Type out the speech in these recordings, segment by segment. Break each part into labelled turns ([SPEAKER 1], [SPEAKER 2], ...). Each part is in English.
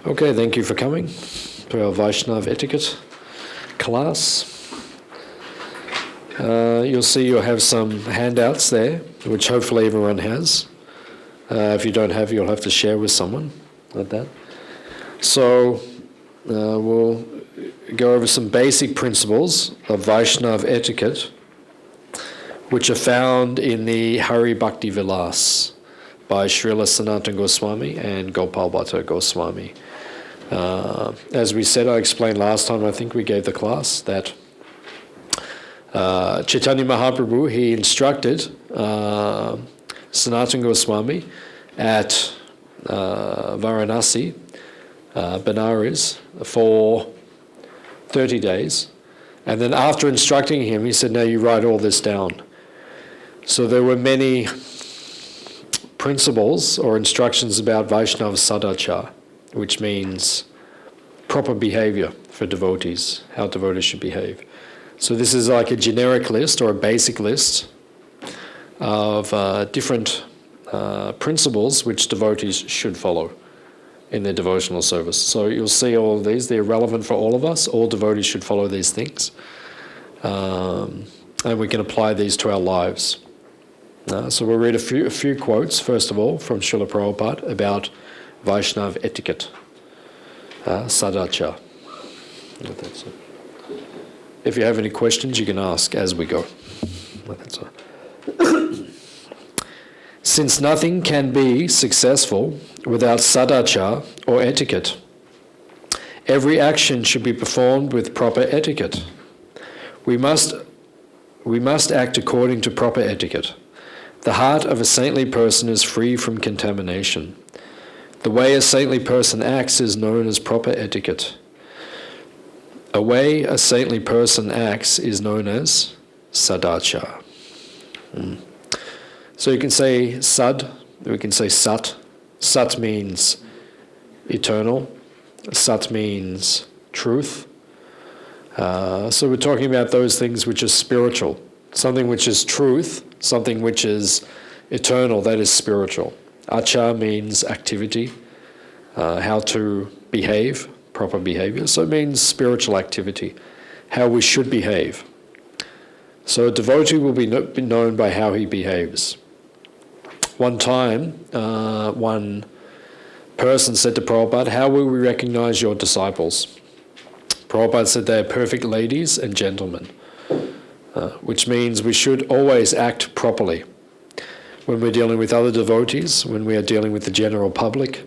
[SPEAKER 1] Okay, thank you for coming to our Vaishnava Etiquette class. You'll see you'll have some handouts there, which hopefully everyone has. If you don't have, you'll have to share with someone like that. So we'll go over some basic principles of Vaishnava etiquette, which are found in the Hari-bhakti-vilasa by Srila Sanatana Goswami and Gopal Bhatta Goswami. As we said, I explained last time, I think we gave the class, that Chaitanya Mahaprabhu, he instructed Sanatana Goswami at Varanasi, Benares, for 30 days. And then after instructing him, he said, now you write all this down. So there were many principles or instructions about Vaishnava sadachara, which means proper behavior for devotees, how devotees should behave. So this is like a generic list or a basic list of different principles which devotees should follow in their devotional service. So you'll see all of these, they're relevant for all of us. All devotees should follow these things. And we can apply these to our lives. So we'll read a few quotes, first of all, from Srila Prabhupada about Vaishnava etiquette, sadachara. If you have any questions, you can ask as we go. Since nothing can be successful without sadachara or etiquette, every action should be performed with proper etiquette. We must act according to proper etiquette. The heart of a saintly person is free from contamination. The way a saintly person acts is known as proper etiquette. A way a saintly person acts is known as sadachara. So you can say sad, we can say sat. Sat means eternal. Sat means truth. So we're talking about those things which are spiritual. Something which is truth, something which is eternal, that is spiritual. Achar means activity, how to behave, proper behavior. So it means spiritual activity, how we should behave. So a devotee will be known by how he behaves. One time, one person said to Prabhupada, how will we recognize your disciples? Prabhupada said they are perfect ladies and gentlemen, which means we should always act properly. When we're dealing with other devotees, when we are dealing with the general public,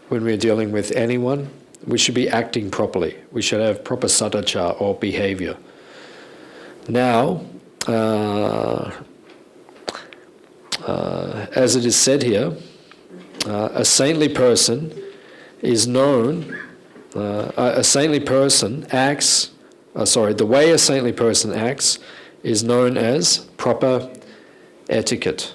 [SPEAKER 1] when we're dealing with anyone, we should be acting properly. We should have proper sadachara or behavior. Now, as it is said here, a saintly person is known, a saintly person acts, the way a saintly person acts is known as proper etiquette.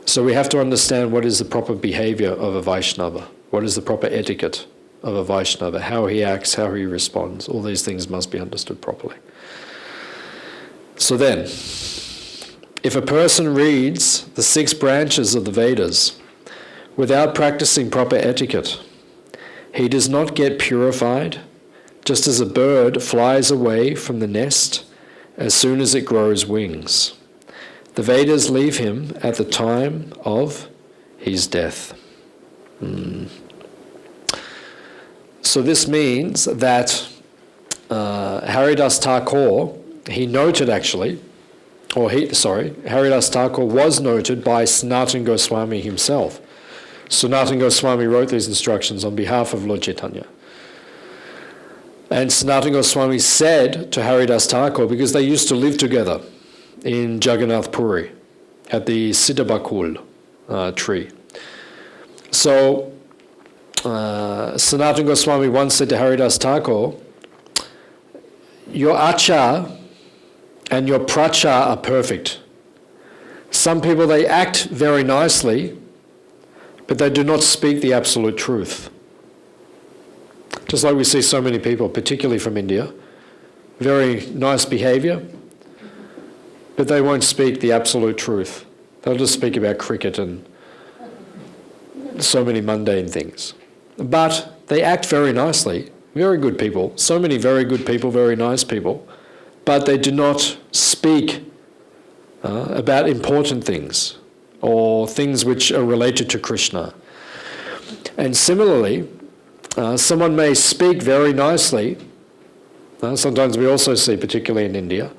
[SPEAKER 1] So we have to understand what is the proper behavior of a Vaishnava. What is the proper etiquette of a Vaishnava? How he acts, how he responds. All these things must be understood properly. So then, if a person reads the 6 branches of the Vedas without practicing proper etiquette, he does not get purified, just as a bird flies away from the nest as soon as it grows wings. The Vedas leave him at the time of his death. So this means that Haridas Thakur, he noted actually, Haridas Thakur was noted by Sanatana Goswami himself. Sanatana Goswami wrote these instructions on behalf of Lord Chaitanya. And Sanatana Goswami said to Haridas Thakur, because they used to live together in Jagannath Puri at the Siddhabakul tree. So Sanatana Goswami once said to Haridas Thakur, your achar and your prachar are perfect. Some people, they act very nicely, but they do not speak the absolute truth. Just like we see so many people, particularly from India, very nice behavior, but they won't speak the absolute truth. They'll just speak about cricket and so many mundane things. but they act very nicely. Very good people. So many very good people, very nice people. But they do not speak about important things or things which are related to Krishna. And similarly, someone may speak very nicely. Sometimes we also see, particularly in India,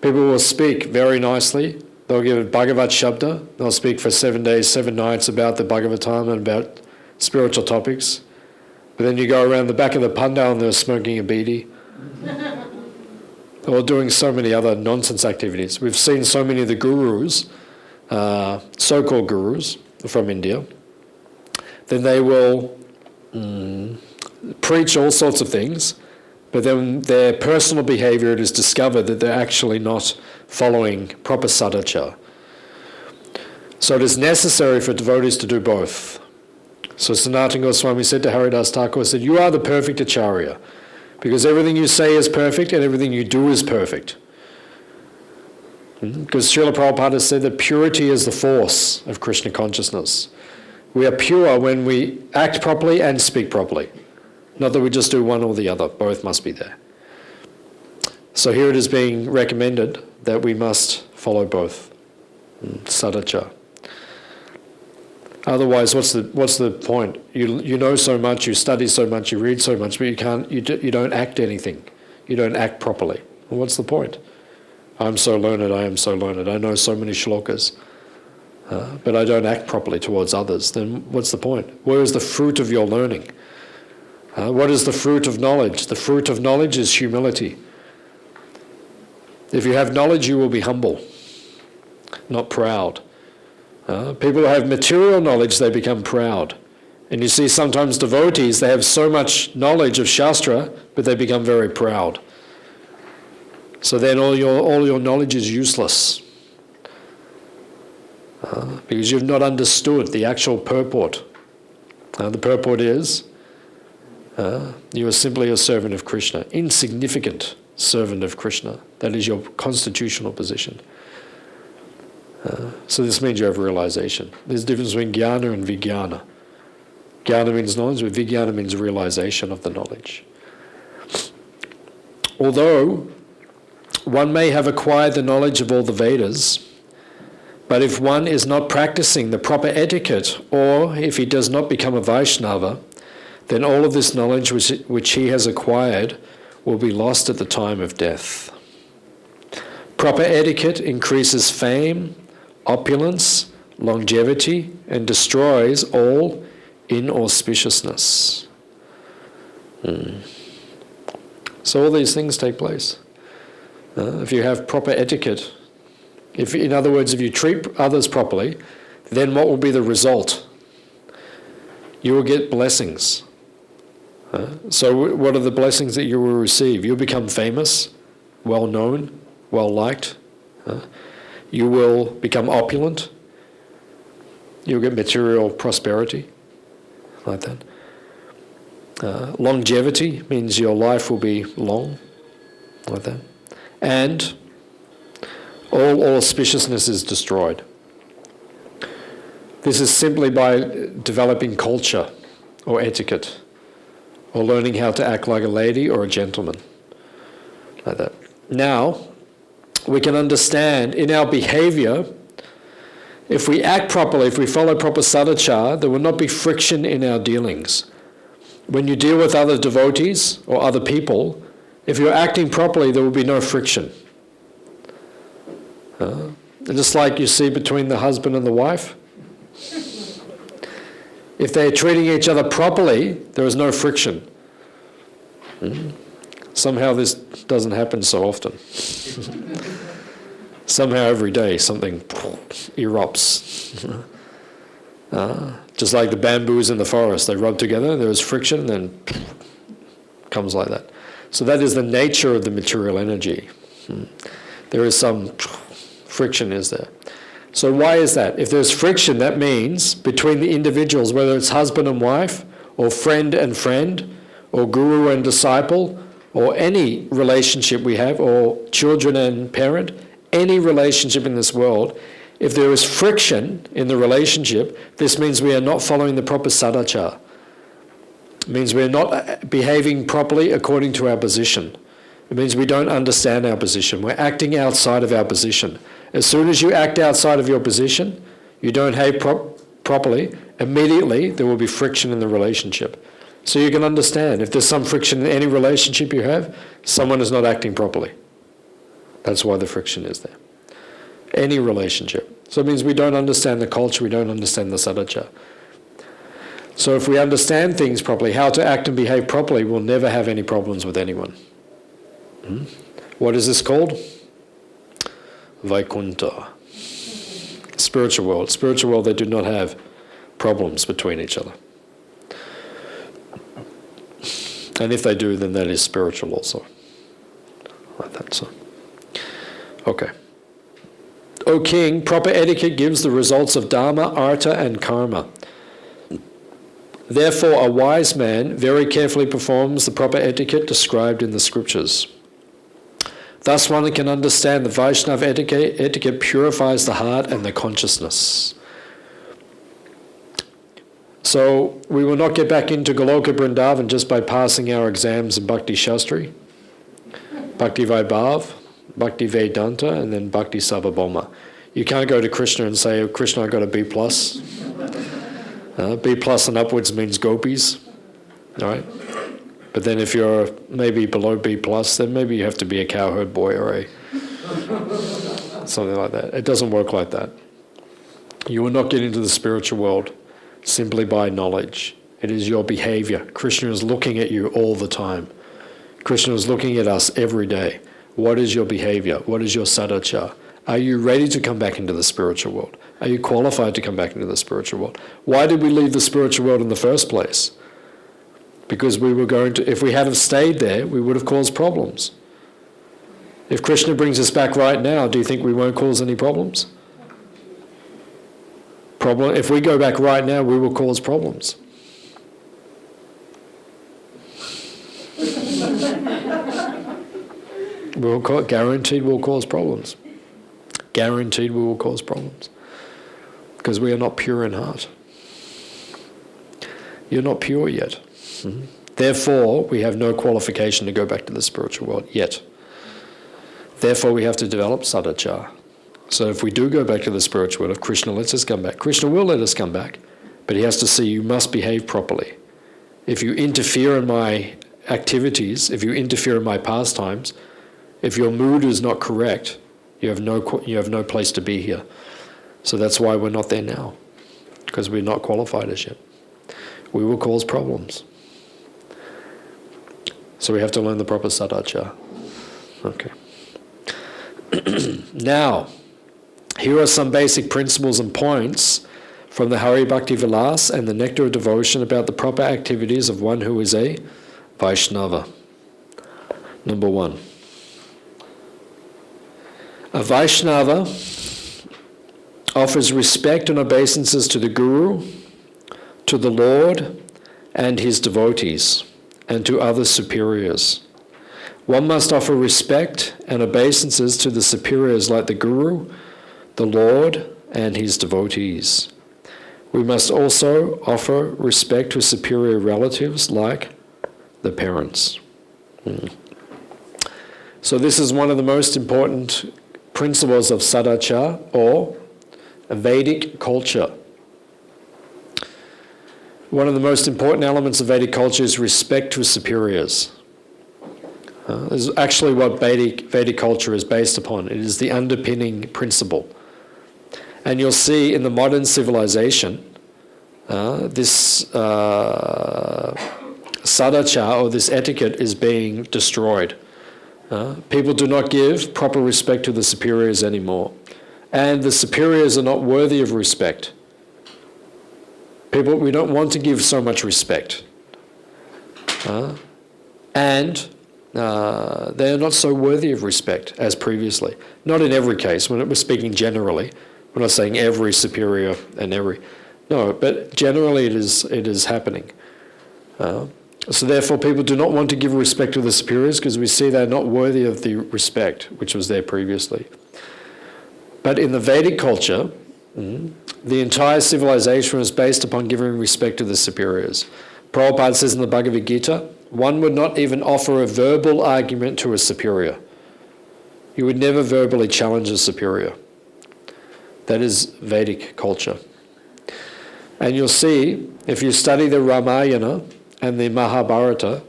[SPEAKER 1] people will speak very nicely. They'll give a Bhagavat Shabda. They'll speak for 7 days, 7 nights about the Bhagavatam and about spiritual topics. But then you go around the back of the pandal and they're smoking a beedi. Or doing so many other nonsense activities. We've seen so many of the gurus, so-called gurus from India, then they will preach all sorts of things, but then their personal behavior, it is discovered that they're actually not following proper sadachara. So it is necessary for devotees to do both. So Sanatana Goswami said to Haridas Thakur, said, you are the perfect Acharya, because everything you say is perfect and everything you do is perfect. Because Srila Prabhupada said that purity is the force of Krishna consciousness. We are pure when we act properly and speak properly. Not that we just do one or the other, both must be there. So here it is being recommended that we must follow both. Sadachara. Otherwise, what's the point? You know so much, you study so much, you read so much, but you don't act anything. You don't act properly. Well, what's the point? I'm so learned, I am so learned. I know so many shlokas, but I don't act properly towards others. Then what's the point? Where is the fruit of your learning? What is the fruit of knowledge? The fruit of knowledge is humility. If you have knowledge, you will be humble, not proud. People who have material knowledge, they become proud. And you see sometimes devotees, they have so much knowledge of Shastra, but they become very proud. So then all your knowledge is useless. Because you've not understood the actual purport. The purport is, you are simply a servant of Krishna, insignificant servant of Krishna. That is your constitutional position. So this means you have realization. There's a difference between jnana and vijnana. Jnana means knowledge, but vijnana means realization of the knowledge. Although one may have acquired the knowledge of all the Vedas, but if one is not practicing the proper etiquette, or if he does not become a Vaishnava, then all of this knowledge which he has acquired will be lost at the time of death. Proper etiquette increases fame, opulence, longevity, and destroys all inauspiciousness. So all these things take place. If you have proper etiquette, in other words, if you treat others properly, then what will be the result? You will get blessings. So what are the blessings that you will receive? You'll become famous, well known, well liked. You will become opulent. You'll get material prosperity, like that. Longevity means your life will be long, like that. And all auspiciousness is destroyed. This is simply by developing culture or etiquette, or learning how to act like a lady or a gentleman, like that. Now, we can understand in our behavior, if we act properly, if we follow proper sadachara, there will not be friction in our dealings. When you deal with other devotees or other people, if you're acting properly, there will be no friction. Just like you see between the husband and the wife. If they're treating each other properly, there is no friction. Somehow this doesn't happen so often. Somehow every day something erupts. Just like the bamboos in the forest, they rub together, there is friction, then comes like that. So that is the nature of the material energy. There is some friction, is there? So why is that? If there's friction, that means between the individuals, whether it's husband and wife, or friend and friend, or guru and disciple, or any relationship we have, or children and parent, any relationship in this world, if there is friction in the relationship, this means we are not following the proper sadachara. It means we're not behaving properly according to our position. It means we don't understand our position. We're acting outside of our position. As soon as you act outside of your position, you don't behave properly, immediately there will be friction in the relationship. So you can understand, if there's some friction in any relationship you have, someone is not acting properly. That's why the friction is there. Any relationship. So it means we don't understand the culture, we don't understand the sadachara. So if we understand things properly, how to act and behave properly, we'll never have any problems with anyone. What is this called? Vaikuntha. Spiritual world. Spiritual world, they do not have problems between each other. And if they do, then that is spiritual also. Like that, so. Okay. O king, proper etiquette gives the results of dharma, artha, and karma. Therefore, a wise man very carefully performs the proper etiquette described in the scriptures. Thus one can understand the Vaishnava etiquette purifies the heart and the consciousness. So we will not get back into Goloka Brindavan just by passing our exams in Bhakti Shastri, Bhakti Vaibhav, Bhakti Vedanta, and then Bhakti Sarvabhauma. You can't go to Krishna and say, oh, Krishna, I got a B+. B+ and upwards means gopis, all right? But then if you're maybe below B+, then maybe you have to be a cowherd boy or something like that. It doesn't work like that. You will not get into the spiritual world simply by knowledge. It is your behavior. Krishna is looking at you all the time. Krishna is looking at us every day. What is your behavior? What is your sadachara? Are you ready to come back into the spiritual world? Are you qualified to come back into the spiritual world? Why did we leave the spiritual world in the first place? Because we were going to, if we had have stayed there, we would have caused problems. If Krishna brings us back right now, do you think we won't cause any problems? If we go back right now, we will cause problems. Guaranteed we'll cause problems. Guaranteed we will cause problems. Because we are not pure in heart. You're not pure yet. Mm-hmm. Therefore, we have no qualification to go back to the spiritual world yet. Therefore, we have to develop sadachara. So if we do go back to the spiritual world, if Krishna lets us come back, Krishna will let us come back, but he has to see you must behave properly. If you interfere in my activities, if you interfere in my pastimes, if your mood is not correct, you have no place to be here. So that's why we're not there now, because we're not qualified as yet. We will cause problems. So we have to learn the proper sadachara. Okay. Now, here are some basic principles and points from the Hari-bhakti-vilasa and the Nectar of Devotion about the proper activities of one who is a Vaishnava. Number 1. A Vaishnava offers respect and obeisances to the Guru, to the Lord and his devotees, and to other superiors. One must offer respect and obeisances to the superiors like the Guru, the Lord, and his devotees. We must also offer respect to superior relatives like the parents. So this is one of the most important principles of sadachara, or Vedic culture. One of the most important elements of Vedic culture is respect to superiors. This is actually what Vedic culture is based upon. It is the underpinning principle. And you'll see in the modern civilization, this sadachara, or this etiquette, is being destroyed. People do not give proper respect to the superiors anymore. And the superiors are not worthy of respect. We don't want to give so much respect. And they are not so worthy of respect as previously. Not in every case. When we're speaking generally, we're not saying every superior and every... No, but generally it is happening. So therefore people do not want to give respect to the superiors because we see they're not worthy of the respect which was there previously. But in the Vedic culture, the entire civilization was based upon giving respect to the superiors. Prabhupada says in the Bhagavad Gita, one would not even offer a verbal argument to a superior. You would never verbally challenge a superior. That is Vedic culture. And you'll see, if you study the Ramayana and the Mahabharata,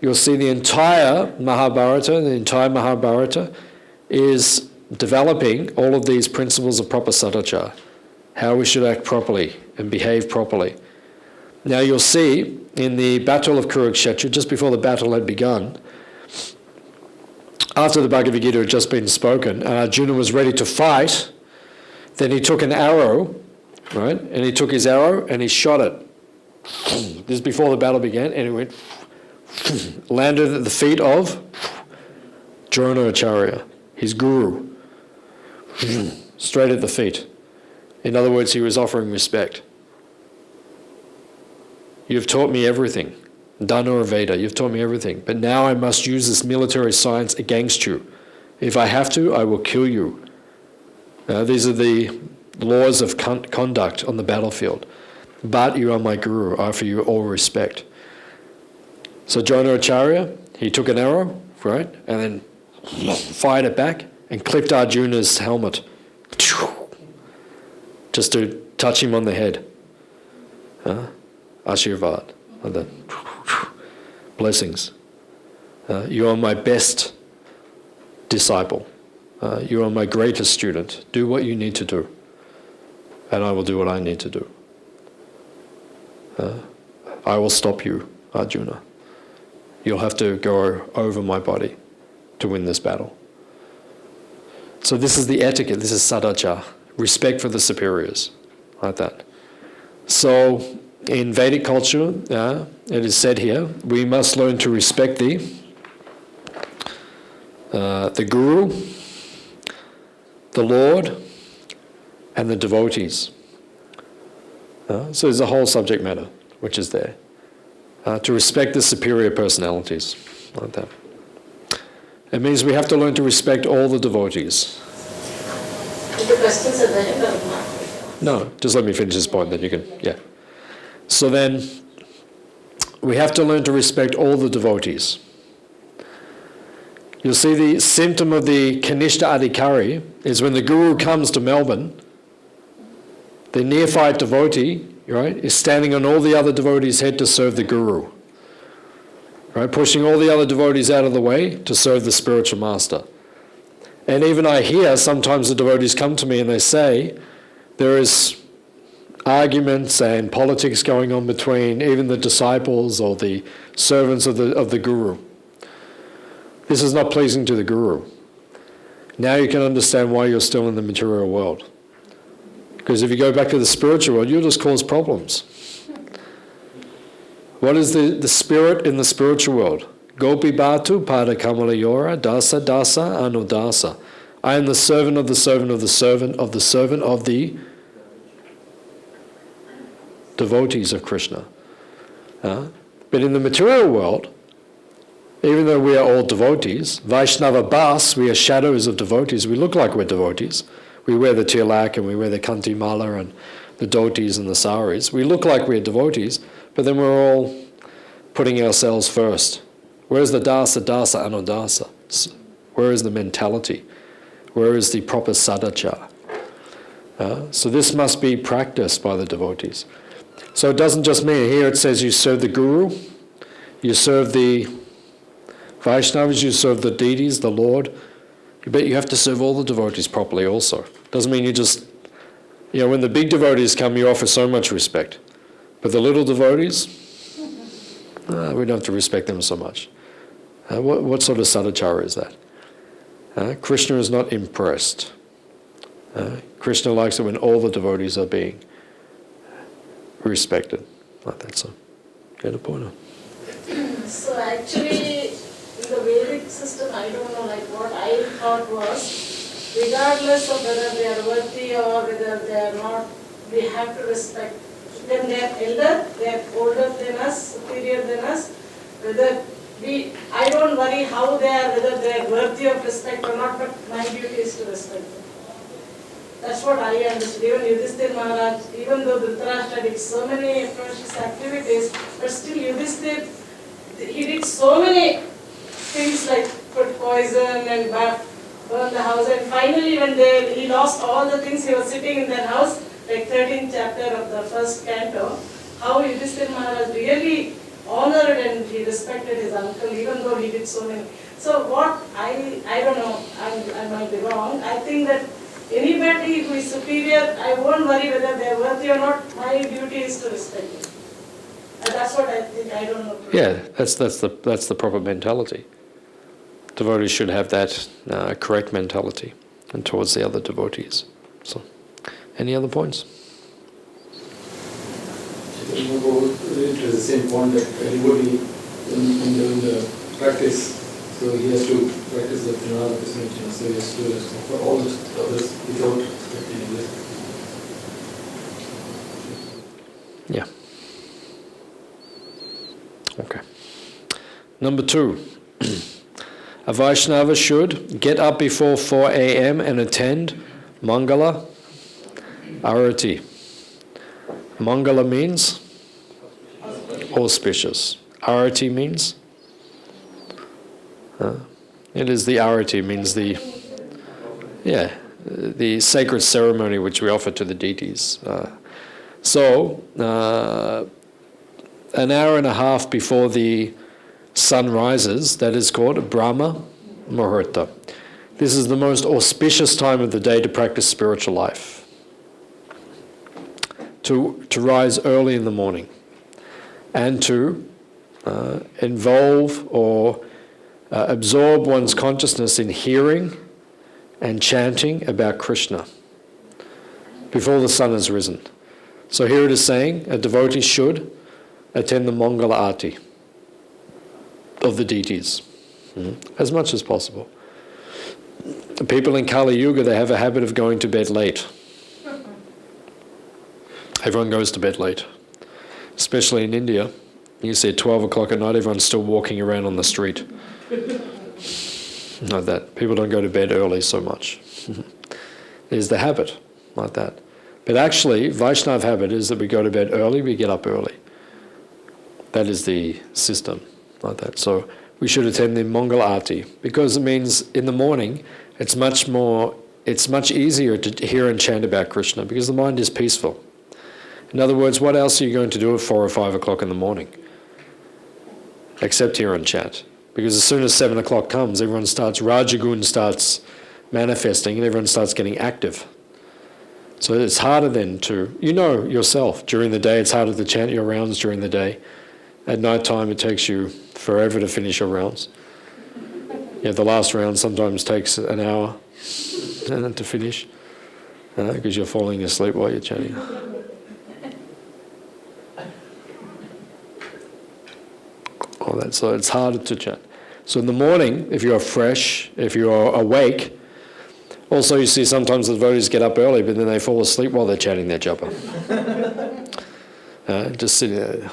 [SPEAKER 1] you'll see the entire Mahabharata is developing all of these principles of proper sadachara, how we should act properly and behave properly. Now you'll see in the Battle of Kurukshetra, just before the battle had begun, after the Bhagavad Gita had just been spoken, and Arjuna was ready to fight, then he took an arrow, right? And he took his arrow and he shot it. This is before the battle began, and it went, landed at the feet of Acharya, his guru, straight at the feet. In other words, he was offering respect. You've taught me everything. Dana or Veda, you've taught me everything. But now I must use this military science against you. If I have to, I will kill you. These are the laws of conduct on the battlefield. But you are my guru. I offer you all respect. So Acharya, he took an arrow, right? And then fired it back and clipped Arjuna's helmet. Just to touch him on the head. Ashirvad. Like that. Blessings. You are my best disciple. You are my greatest student. Do what you need to do. And I will do what I need to do. I will stop you, Arjuna. You'll have to go over my body to win this battle. So this is the etiquette. This is sadachara. Respect for the superiors. Like that. So in Vedic culture, it is said here, we must learn to respect the guru, the Lord, and the devotees. So there's a whole subject matter which is there. To respect the superior personalities, like that. It means we have to learn to respect all the devotees.
[SPEAKER 2] The questions are there or not?
[SPEAKER 1] No, just let me finish this point, then you can, yeah. So then, we have to learn to respect all the devotees. You'll see the symptom of the Kanishta Adhikari is when the guru comes to Melbourne, the neophyte devotee, right, is standing on all the other devotees' head to serve the guru. Right, pushing all the other devotees out of the way to serve the spiritual master. And even I hear sometimes the devotees come to me and they say, there is arguments and politics going on between even the disciples or the servants of the guru. This is not pleasing to the guru. Now you can understand why you're still in the material world. Because if you go back to the spiritual world, you'll just cause problems. What is the spirit in the spiritual world? Gopi Bhatu Pada Kamalayora Dasa Dasa Anudasa. I am the servant of the servant of the servant of the servant of the devotees of Krishna. But in the material world, even though we are all devotees, Vaishnava Bas, we are shadows of devotees. We look like we're devotees. We wear the tilak and we wear the kanti mala and the dhotis and the saris. We look like we're devotees, but then we're all putting ourselves first. Where's the dasa, dasa, anodasa? Where is the mentality? Where is the proper sadachara? So this must be practiced by the devotees. So it doesn't just mean, here it says you serve the guru, you serve the Vaishnavas, you serve the deities, the Lord, but you have to serve all the devotees properly also. Doesn't mean you just, when the big devotees come, you offer so much respect. But the little devotees, we don't have to respect them so much. What sort of sadachara is that? Krishna is not impressed. Krishna likes it when all the devotees are being respected. Like that, so get a point on.
[SPEAKER 2] So actually, in the Vedic system, I don't know, like what I thought was, regardless of whether they are worthy or whether they are not, we have to respect them. They are elder, they are older than us, superior than us, whether I don't worry how they are, whether they are worthy of respect or not, but my duty is to respect them. That's what I understood. Even Yudhishthir Maharaj, even though Dhritarashtra did so many atrocious activities, but still Yudhishthir, he did so many things like put poison and burn the house. And finally, when he lost all the things, he was sitting in that house, like 13th chapter of the first canto, how Yudhishthir Maharaj really honored and he respected his uncle, even though he did so many. So what, I don't know, I might be wrong. I think that anybody who is superior, I won't worry whether they are worthy or not. My duty is to respect them. And that's what I think. I don't know.
[SPEAKER 1] Yeah, that's the proper mentality. Devotees should have that correct mentality and towards the other devotees. So, any other points?
[SPEAKER 3] To the same point that everybody in the practice, so he has to practice the Pranada Krishna, so he has to for all the others without expecting this.
[SPEAKER 1] Yeah. Okay. Number 2. A Vaishnava should get up before 4 a.m. and attend Mangala Arati. Mangala means auspicious. Arati means? It is the Arati, means the sacred ceremony which we offer to the deities. So, an hour and a half before the sun rises, that is called Brahma Muhurta. This is the most auspicious time of the day to practice spiritual life. To rise early in the morning and to involve or absorb one's consciousness in hearing and chanting about Krishna before the sun has risen. So here it is saying a devotee should attend the Mangala Arati of the deities as much as possible. The people in Kali Yuga, they have a habit of going to bed late. Everyone goes to bed late, especially in India. You see at 12 o'clock at night, everyone's still walking around on the street. Like that. People don't go to bed early so much. There's the habit, like that. But actually, Vaishnav habit is that we go to bed early, we get up early. That is the system, like that. So we should attend the Mangala Arati, because it means in the morning, it's much easier to hear and chant about Krishna, because the mind is peaceful. In other words, what else are you going to do at 4 or 5 o'clock in the morning? Except hear and chant. Because as soon as 7 o'clock comes, everyone starts, Rajagun starts manifesting, and everyone starts getting active. So it's harder then to, you know yourself, during the day it's harder to chant your rounds during the day. At night time it takes you forever to finish your rounds. Yeah, the last round sometimes takes an hour to finish, because you're falling asleep while you're chanting. All that, so it's harder to chant. So in the morning, if you're fresh, if you're awake, also you see sometimes the devotees get up early, but then they fall asleep while they're chanting their japa. Just sitting there.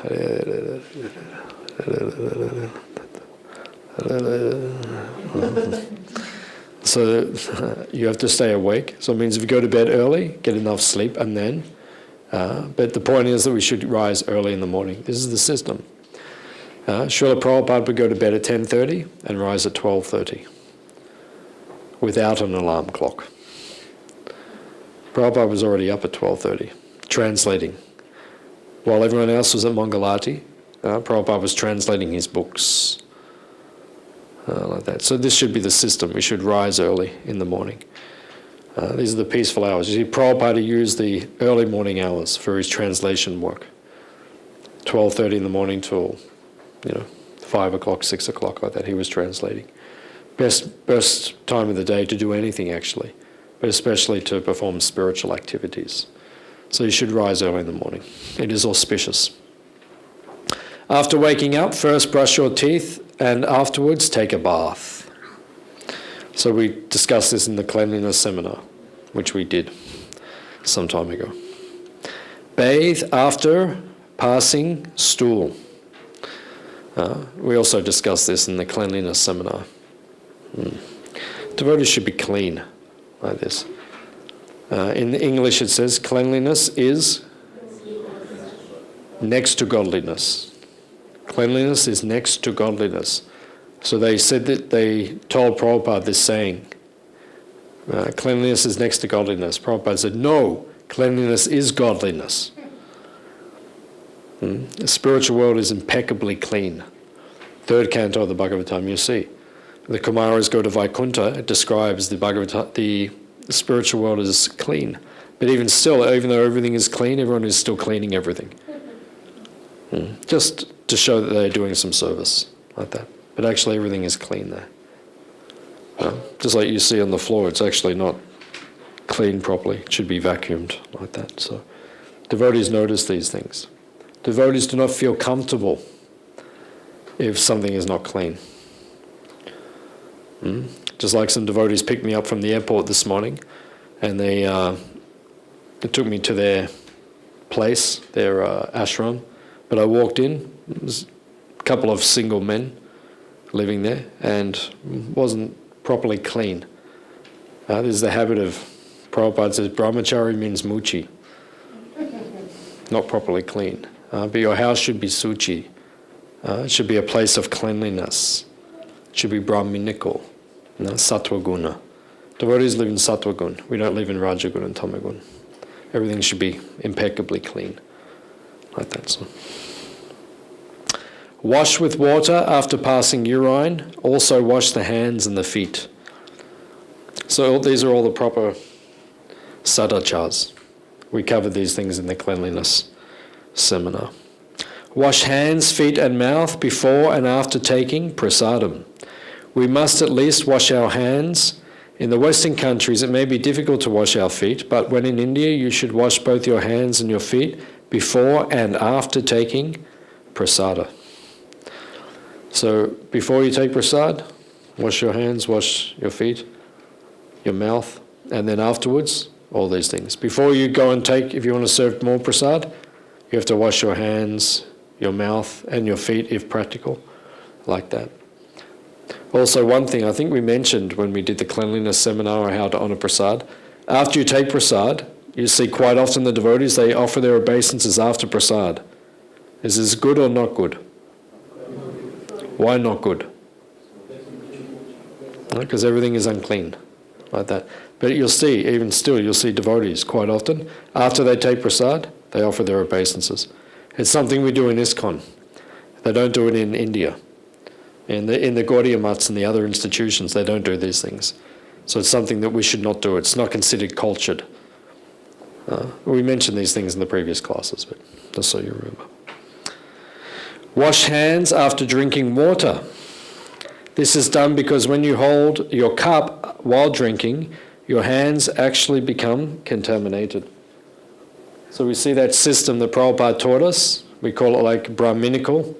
[SPEAKER 1] So you have to stay awake. So it means if you go to bed early, get enough sleep, and then, but the point is that we should rise early in the morning. This is the system. Srila Prabhupada would go to bed at 10:30 and rise at 12:30 without an alarm clock. Prabhupada was already up at 12:30, translating. While everyone else was at Mangalati, Prabhupada was translating his books, like that. So this should be the system. We should rise early in the morning. These are the peaceful hours. You see, Prabhupada used the early morning hours for his translation work. 12:30 in the morning till 5 o'clock, 6 o'clock, like that, he was translating. Best time of the day to do anything, actually, but especially to perform spiritual activities. So you should rise early in the morning. It is auspicious. After waking up, first brush your teeth, and afterwards take a bath. So we discussed this in the cleanliness seminar, which we did some time ago. Bathe after passing stool. We also discussed this in the cleanliness seminar. Devotees should be clean, like this. In English it says cleanliness is next to godliness. Cleanliness is next to godliness. So they said that they told Prabhupada this saying, cleanliness is next to godliness. Prabhupada said, no, cleanliness is godliness. The spiritual world is impeccably clean. Third canto of the Bhagavatam, you see. The Kumaras go to Vaikuntha, it describes the spiritual world as clean. But even still, even though everything is clean, everyone is still cleaning everything. Just to show that they're doing some service, like that. But actually everything is clean there. Just like you see on the floor, it's actually not cleaned properly. It should be vacuumed, like that. So devotees notice these things. Devotees do not feel comfortable if something is not clean. Just like some devotees picked me up from the airport this morning, and they took me to their place, their ashram. But I walked in, there was a couple of single men living there, and wasn't properly clean. This is the habit of, Prabhupada says, brahmachari means muchi, not properly clean. But your house should be suchi. It should be a place of cleanliness. It should be brahminical, sattva guna. Devotees live in sattva guna. We don't live in rajagun and tamagun. Everything should be impeccably clean, like that. So. Wash with water after passing urine. Also wash the hands and the feet. So these are all the proper sadacharas. We covered these things in the cleanliness seminar. Wash hands, feet and mouth before and after taking prasadam. We must at least wash our hands. In the Western countries it may be difficult to wash our feet, but when in India you should wash both your hands and your feet before and after taking prasada. So before you take prasad, wash your hands, wash your feet, your mouth, and then afterwards, all these things. Before you go and take, if you want to serve more prasad, you have to wash your hands, your mouth, and your feet if practical, like that. Also, one thing I think we mentioned when we did the cleanliness seminar on how to honor prasad, after you take prasad, you see quite often the devotees, they offer their obeisances after prasad. Is this good or not good? Why not good? Because everything is unclean, like that. But you'll see, even still, you'll see devotees quite often, after they take prasad, they offer their obeisances. It's something we do in ISKCON. They don't do it in India. In the Gaudiya Mats and the other institutions, they don't do these things. So it's something that we should not do. It's not considered cultured. We mentioned these things in the previous classes, but just so you remember. Wash hands after drinking water. This is done because when you hold your cup while drinking, your hands actually become contaminated. So we see that system that Prabhupada taught us. We call it like Brahminical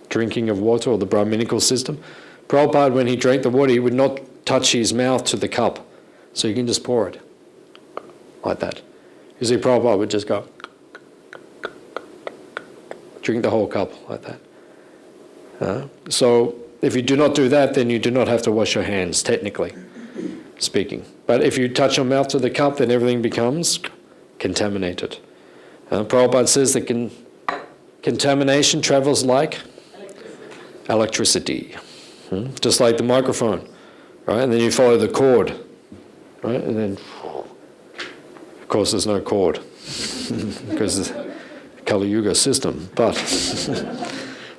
[SPEAKER 1] drinking of water, or the Brahminical system. Prabhupada, when he drank the water, he would not touch his mouth to the cup. So you can just pour it like that. You see, Prabhupada would just go, drink the whole cup like that. So if you do not do that, then you do not have to wash your hands, technically speaking. But if you touch your mouth to the cup, then everything becomes contaminated. Prabhupada says that contamination travels like electricity. Just like the microphone, right? And then you follow the cord, right? And then, of course, there's no cord because it's a Kali Yuga system. But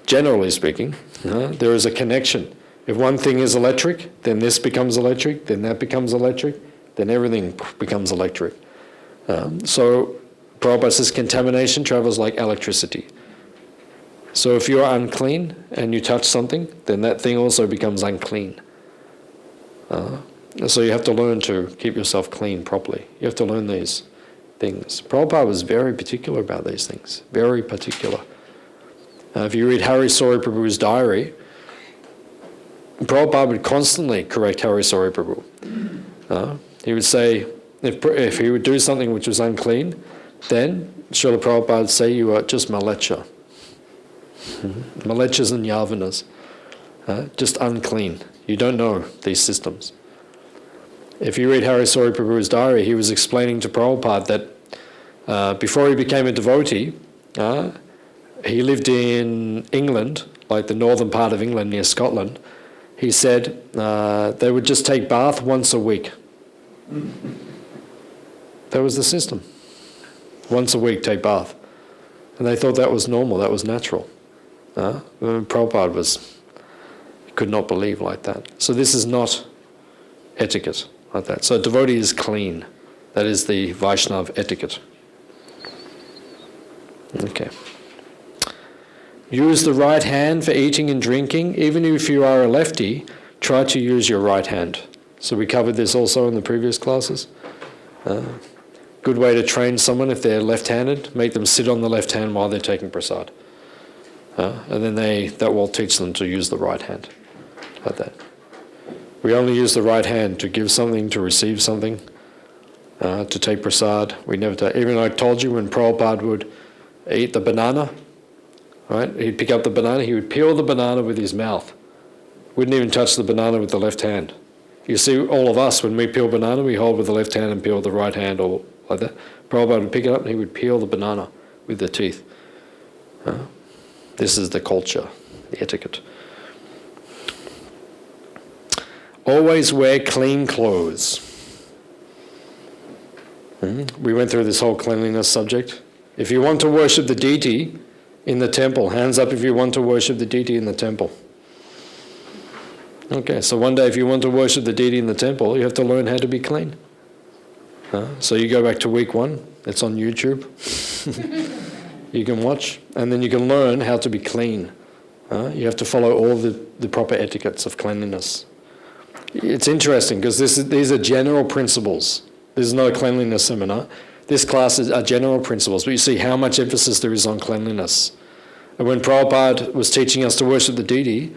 [SPEAKER 1] generally speaking, there is a connection. If one thing is electric, then this becomes electric, then that becomes electric, then everything becomes electric. So Prabhupada says contamination travels like electricity. So if you're unclean and you touch something, then that thing also becomes unclean. So you have to learn to keep yourself clean properly. You have to learn these things. Prabhupada was very particular about these things, very particular. If you read Hari Prabhu's diary, Prabhupada would constantly correct Hari Prabhu. He would say, if he would do something which was unclean, then Srila Prabhupada would say, you are just malecha. Malechas and yavanas. Just unclean. You don't know these systems. If you read Harisori Prabhu's diary, he was explaining to Prabhupada that before he became a devotee, he lived in England, like the northern part of England near Scotland. He said they would just take bath once a week. That was the system. Once a week, take bath. And they thought that was normal, that was natural. Prabhupada could not believe like that. So this is not etiquette like that. So a devotee is clean. That is the Vaishnava etiquette. Okay. Use the right hand for eating and drinking. Even if you are a lefty, try to use your right hand. So we covered this also in the previous classes. Good way to train someone if they're left-handed, make them sit on the left hand while they're taking prasad. And then that will teach them to use the right hand, like that. We only use the right hand to give something, to receive something, to take prasad. We never take, even I told you when Prabhupada would eat the banana, right? He'd pick up the banana, he would peel the banana with his mouth. Wouldn't even touch the banana with the left hand. You see, all of us, when we peel banana, we hold with the left hand and peel with the right hand, or like that. Prabhupada would pick it up and he would peel the banana with the teeth. This is the culture, the etiquette. Always wear clean clothes. We went through this whole cleanliness subject. If you want to worship the deity in the temple, hands up if you want to worship the deity in the temple. Okay, so one day if you want to worship the deity in the temple, you have to learn how to be clean. So you go back to week 1, it's on YouTube. You can watch, and then you can learn how to be clean. You have to follow all the proper etiquettes of cleanliness. It's interesting because these are general principles. This is not a cleanliness seminar. This class are general principles, but you see how much emphasis there is on cleanliness. And when Prabhupada was teaching us to worship the deity,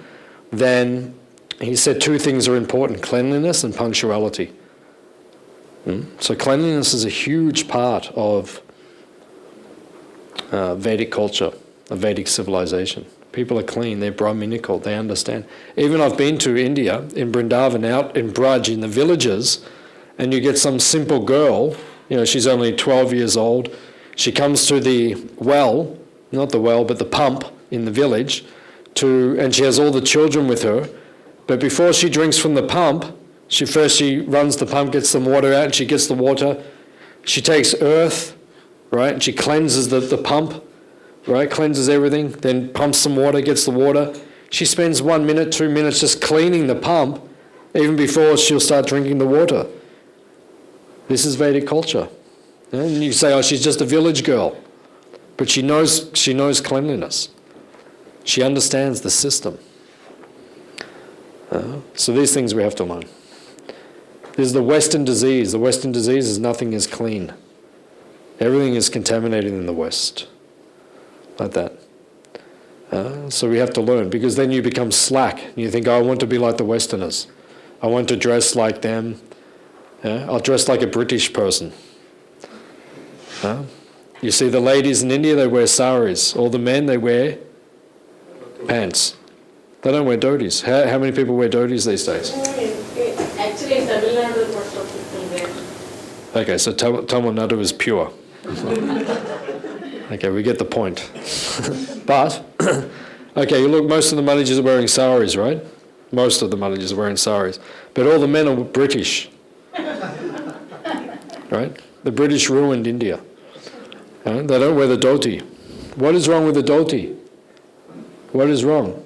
[SPEAKER 1] then he said 2 things are important, cleanliness and punctuality. So cleanliness is a huge part of Vedic culture, of Vedic civilization. People are clean, they're Brahminical, they understand. Even I've been to India, in Brindavan, out in Braj, in the villages, and you get some simple girl, she's only 12 years old, she comes to the well, not the well, but the pump in the village, and she has all the children with her, but before she drinks from the pump, she runs the pump, gets some water out, and she gets the water, she takes earth, right, and she cleanses the pump, right, cleanses everything, then pumps some water, gets the water. She spends 1 minute, 2 minutes just cleaning the pump, even before she'll start drinking the water. This is Vedic culture. And you say, oh, she's just a village girl. But she knows cleanliness. She understands the system. So these things we have to learn. This is the Western disease. The Western disease is nothing is clean. Everything is contaminated in the West. Like that. So we have to learn, because then you become slack. And you think, oh, I want to be like the Westerners. I want to dress like them. I'll dress like a British person. You see the ladies in India, they wear saris. All the men, they wear pants. They don't wear dhotis. How many people wear dhotis these days?
[SPEAKER 2] Actually, in Tamil Nadu, most of people wear.
[SPEAKER 1] Okay, so Tamil Nadu is pure. Okay, we get the point. But, okay, you look, most of the managers are wearing saris, right? Most of the managers are wearing saris. But all the men are British. Right? The British ruined India. They don't wear the dhoti. What is wrong with the dhoti? What is wrong?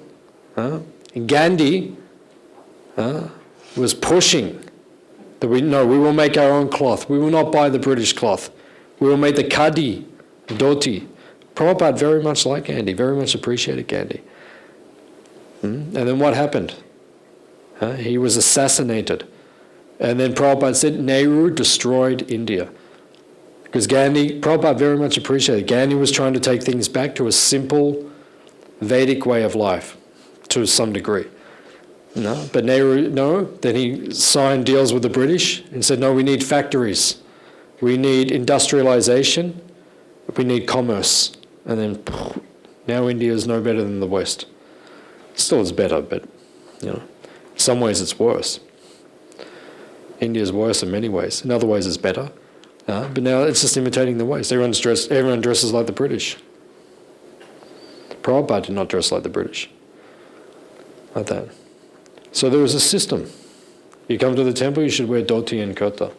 [SPEAKER 1] Gandhi was pushing that we will make our own cloth. We will not buy the British cloth. We will make the khadi, dhoti. Prabhupada very much liked Gandhi, very much appreciated Gandhi. And then what happened? He was assassinated. And then Prabhupada said, Nehru destroyed India. Because Prabhupada very much appreciated. Gandhi was trying to take things back to a simple Vedic way of life, to some degree. No, but Nehru, no. Then he signed deals with the British and said, no, we need factories. We need industrialization. We need commerce. And then now India is no better than the West. Still is better, but in some ways it's worse. India's worse in many ways. In other ways, it's better. But now it's just imitating the West. Everyone dresses like the British. Prabhupada did not dress like the British. Like that. So there was a system. You come to the temple, you should wear dhoti and kurta.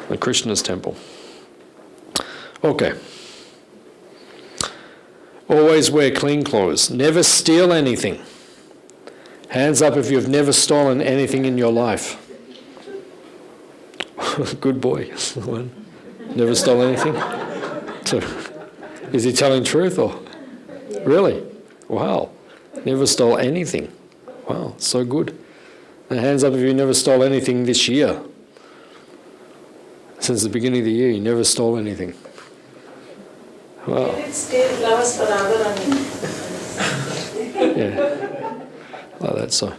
[SPEAKER 1] The Krishna's temple. Okay. Always wear clean clothes. Never steal anything. Hands up if you've never stolen anything in your life. Good boy. Never stole anything? So, is he telling truth or? Really? Wow. Never stole anything. Wow, so good. And hands up if you never stole anything this year. Since the beginning of the year, you never stole anything. Wow.
[SPEAKER 2] He did steal flowers for other animals.
[SPEAKER 1] Yeah. Well, that's so.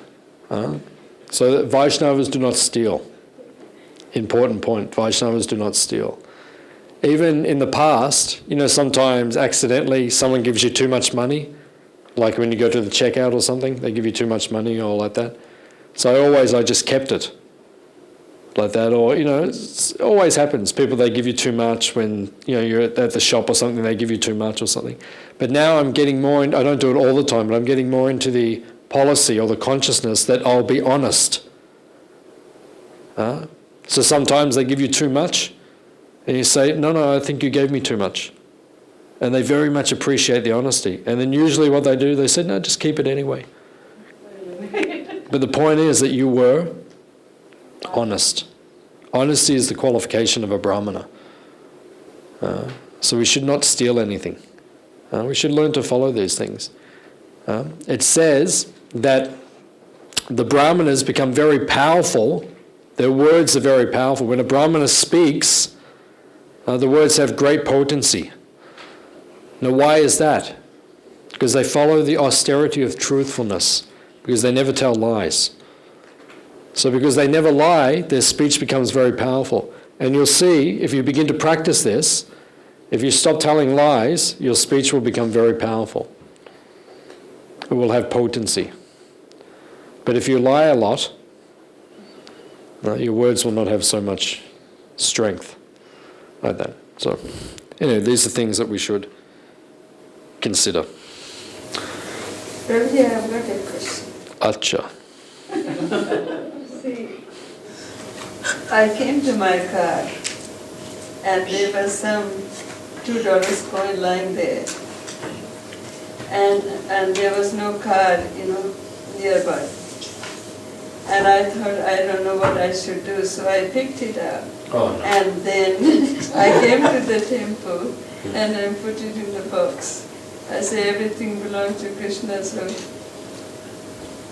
[SPEAKER 1] So that Vaishnavas do not steal. Important point. Vaishnavas do not steal. Even in the past, sometimes accidentally someone gives you too much money, like when you go to the checkout or something, they give you too much money or like that. So I just kept it. Like that, or it always happens. People, they give you too much when you're at the shop or something. They give you too much or something. But now I'm getting more. I don't do it all the time, but I'm getting more into the policy or the consciousness that I'll be honest. So sometimes they give you too much, and you say, "No, I think you gave me too much," and they very much appreciate the honesty. And then usually what they do, they say, "No, just keep it anyway." But the point is that you were honest. Honesty is the qualification of a Brahmana. So we should not steal anything. We should learn to follow these things. It says that the Brahmanas become very powerful. Their words are very powerful. When a Brahmana speaks, the words have great potency. Now why is that? Because they follow the austerity of truthfulness, because they never tell lies. So because they never lie, their speech becomes very powerful. And you'll see, if you begin to practice this, if you stop telling lies, your speech will become very powerful. It will have potency. But if you lie a lot, your words will not have so much strength like that. So, these are things that we should consider.
[SPEAKER 4] Prabhuji, I have got a question.
[SPEAKER 1] Acha.
[SPEAKER 4] See, I came to my car and there was some $2 coin lying there. And there was no car, nearby. And I thought, I don't know what I should do, so I picked it up.
[SPEAKER 1] Oh, no.
[SPEAKER 4] And then I came to the temple and I put it in the box. I say everything belongs to Krishna, so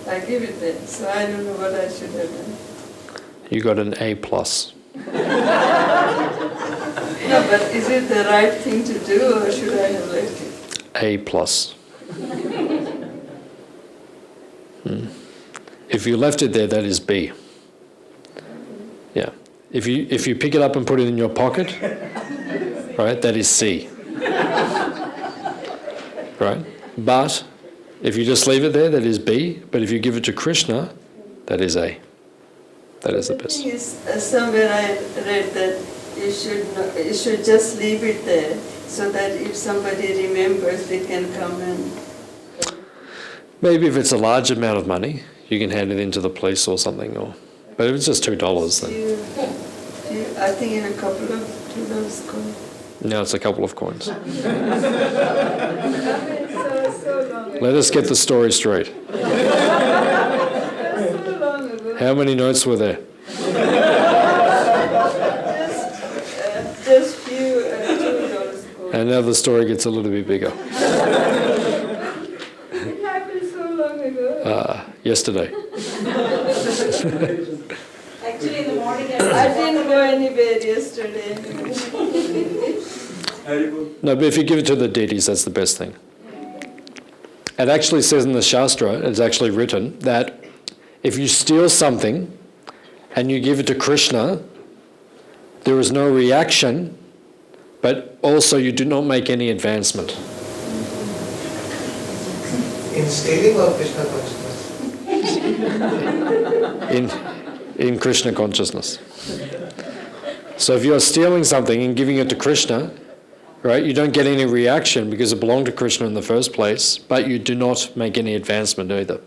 [SPEAKER 4] I give it there. So I don't know what I should have done.
[SPEAKER 1] You got an A+.
[SPEAKER 4] No, but is it the right thing to do, or should I have left it?
[SPEAKER 1] A+. If you left it there, that is B. Yeah. If you pick it up and put it in your pocket, right, that is C. Right? But if you just leave it there, that is B. But if you give it to Krishna, that is A. That is the best.
[SPEAKER 4] The thing is, somewhere I read that you should just leave it there, so that if somebody remembers, they can come and...
[SPEAKER 1] Maybe if it's a large amount of money, you can hand it into the police or something. But if it's just $2, then...
[SPEAKER 4] I think in a couple of $2 coins.
[SPEAKER 1] No, it's a couple of coins.
[SPEAKER 4] So long ago.
[SPEAKER 1] Let us get the story straight.
[SPEAKER 4] So long ago.
[SPEAKER 1] How many notes were there?
[SPEAKER 4] Just few $2 coins.
[SPEAKER 1] And now the story gets a little bit bigger.
[SPEAKER 4] It happened so long ago.
[SPEAKER 1] Yesterday.
[SPEAKER 2] Actually, in the morning,
[SPEAKER 4] I didn't go anywhere yesterday.
[SPEAKER 1] No, but if you give it to the deities, that's the best thing. It actually says in the Shastra, it's actually written, that if you steal something and you give it to Krishna, there is no reaction, but also you do not make any advancement.
[SPEAKER 5] In stealing or Krishna consciousness?
[SPEAKER 1] in Krishna consciousness. So if you're stealing something and giving it to Krishna, right, you don't get any reaction because it belonged to Krishna in the first place, but you do not make any advancement either.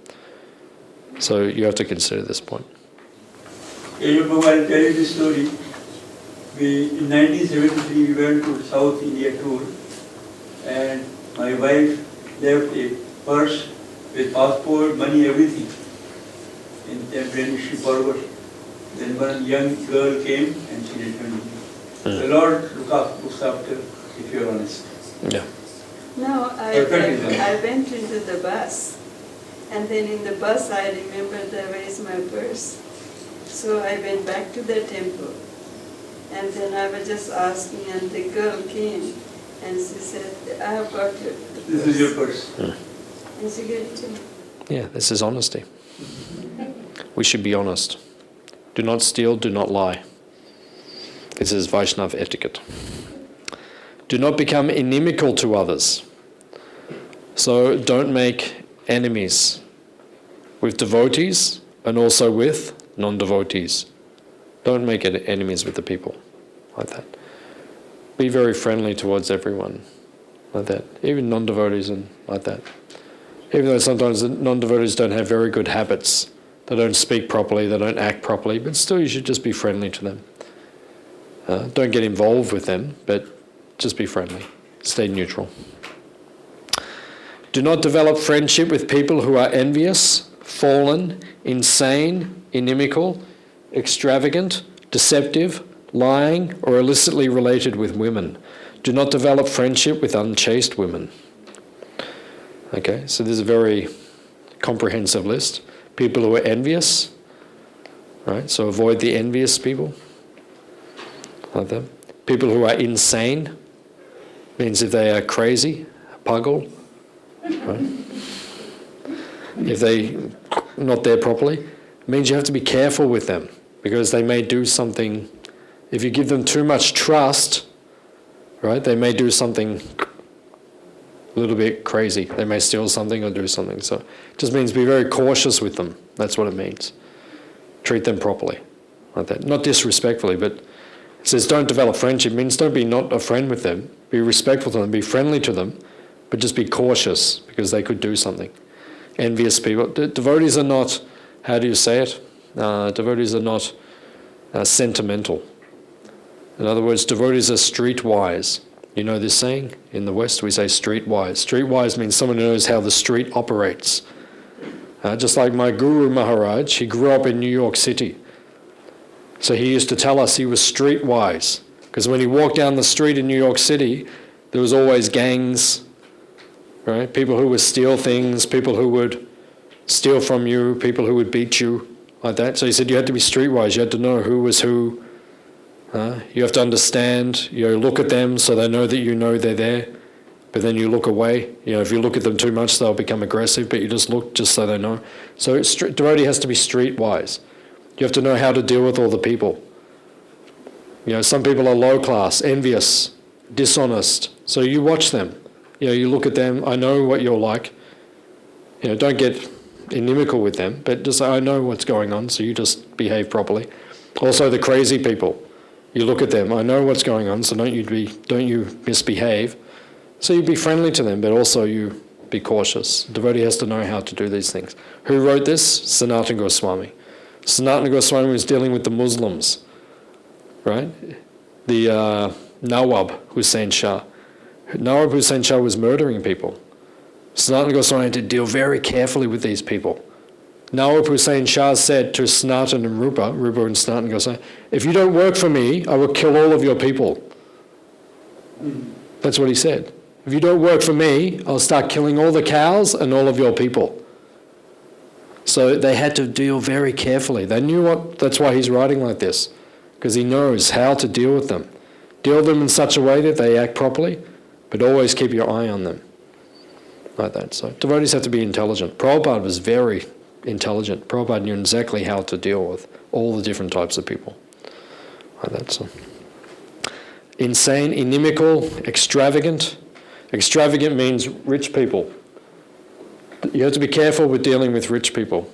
[SPEAKER 1] So you have to consider this point.
[SPEAKER 5] I'll tell you this story. In 1973, we went to South India tour, and my wife left a purse with passport, money, everything. And then she forgot. Then one young girl came and she returned me. The Lord looks after if you're honest.
[SPEAKER 1] Yeah.
[SPEAKER 4] No, I went into the bus, and then in the bus I remembered where is my purse. So I went back to the temple, and then I was just asking, and the girl came, and she said, I have got your purse.
[SPEAKER 5] This is your purse.
[SPEAKER 4] And she gave it to me.
[SPEAKER 1] Yeah, this is honesty. We should be honest. Do not steal, do not lie. This is Vaishnava etiquette. Do not become inimical to others. So don't make enemies with devotees and also with non-devotees. Don't make enemies with the people like that. Be very friendly towards everyone like that, even non-devotees and like that. Even though sometimes the non-devotees don't have very good habits, they don't speak properly, they don't act properly, but still you should just be friendly to them. Don't get involved with them, but just be friendly. Stay neutral. Do not develop friendship with people who are envious, fallen, insane, inimical, extravagant, deceptive, lying, or illicitly related with women. Do not develop friendship with unchaste women. Okay, so this is a very comprehensive list. People who are envious, right? So avoid the envious people, like that. People who are insane, means if they are crazy, pagal, right? If they not there properly, it means you have to be careful with them because they may do something. If you give them too much trust, right? They may do something a little bit crazy. They may steal something or do something. So it just means be very cautious with them. That's what it means. Treat them properly, like that. Not disrespectfully, but it says don't develop friendship. It means don't be not a friend with them. Be respectful to them, be friendly to them, but just be cautious because they could do something. Envious people. Devotees are not, how do you say it? Devotees are not sentimental. In other words, devotees are streetwise. You know this saying? In the West we say streetwise. Streetwise means someone who knows how the street operates. Just like my Guru Maharaj, he grew up in New York City. So he used to tell us he was streetwise. Because when he walked down the street in New York City, there was always gangs, right? People who would steal things, people who would steal from you, people who would beat you, like that. So he said you had to be streetwise. You had to know who was who. You have to understand, look at them so they know that you know they're there, but then you look away. If you look at them too much, they'll become aggressive, but you just look just so they know. So devotee has to be streetwise. You have to know how to deal with all the people. Some people are low class, envious, dishonest. So you watch them. You look at them. I know what you're like. Don't get inimical with them, but just I know what's going on, so you just behave properly. Also the crazy people. You look at them, I know what's going on, so don't you misbehave. So you be friendly to them, but also you be cautious. Devotee has to know how to do these things. Who wrote this? Sanatana Goswami. Sanatana Goswami was dealing with the Muslims, right? The Nawab Hussain Shah. Nawab Hussain Shah was murdering people. Sanatana Goswami had to deal very carefully with these people. Nawab Hussain Shah said to Sanatana and Rupa and Sanatana Goswami, if you don't work for me, I will kill all of your people. That's what he said. If you don't work for me, I'll start killing all the cows and all of your people. So they had to deal very carefully. They knew that's why he's writing like this, because he knows how to deal with them. Deal with them in such a way that they act properly, but always keep your eye on them. Like that. So devotees have to be intelligent. Prabhupada was very intelligent. Prabhupada knew exactly how to deal with all the different types of people. Like that. So insane, inimical, extravagant. Extravagant means rich people. You have to be careful with dealing with rich people.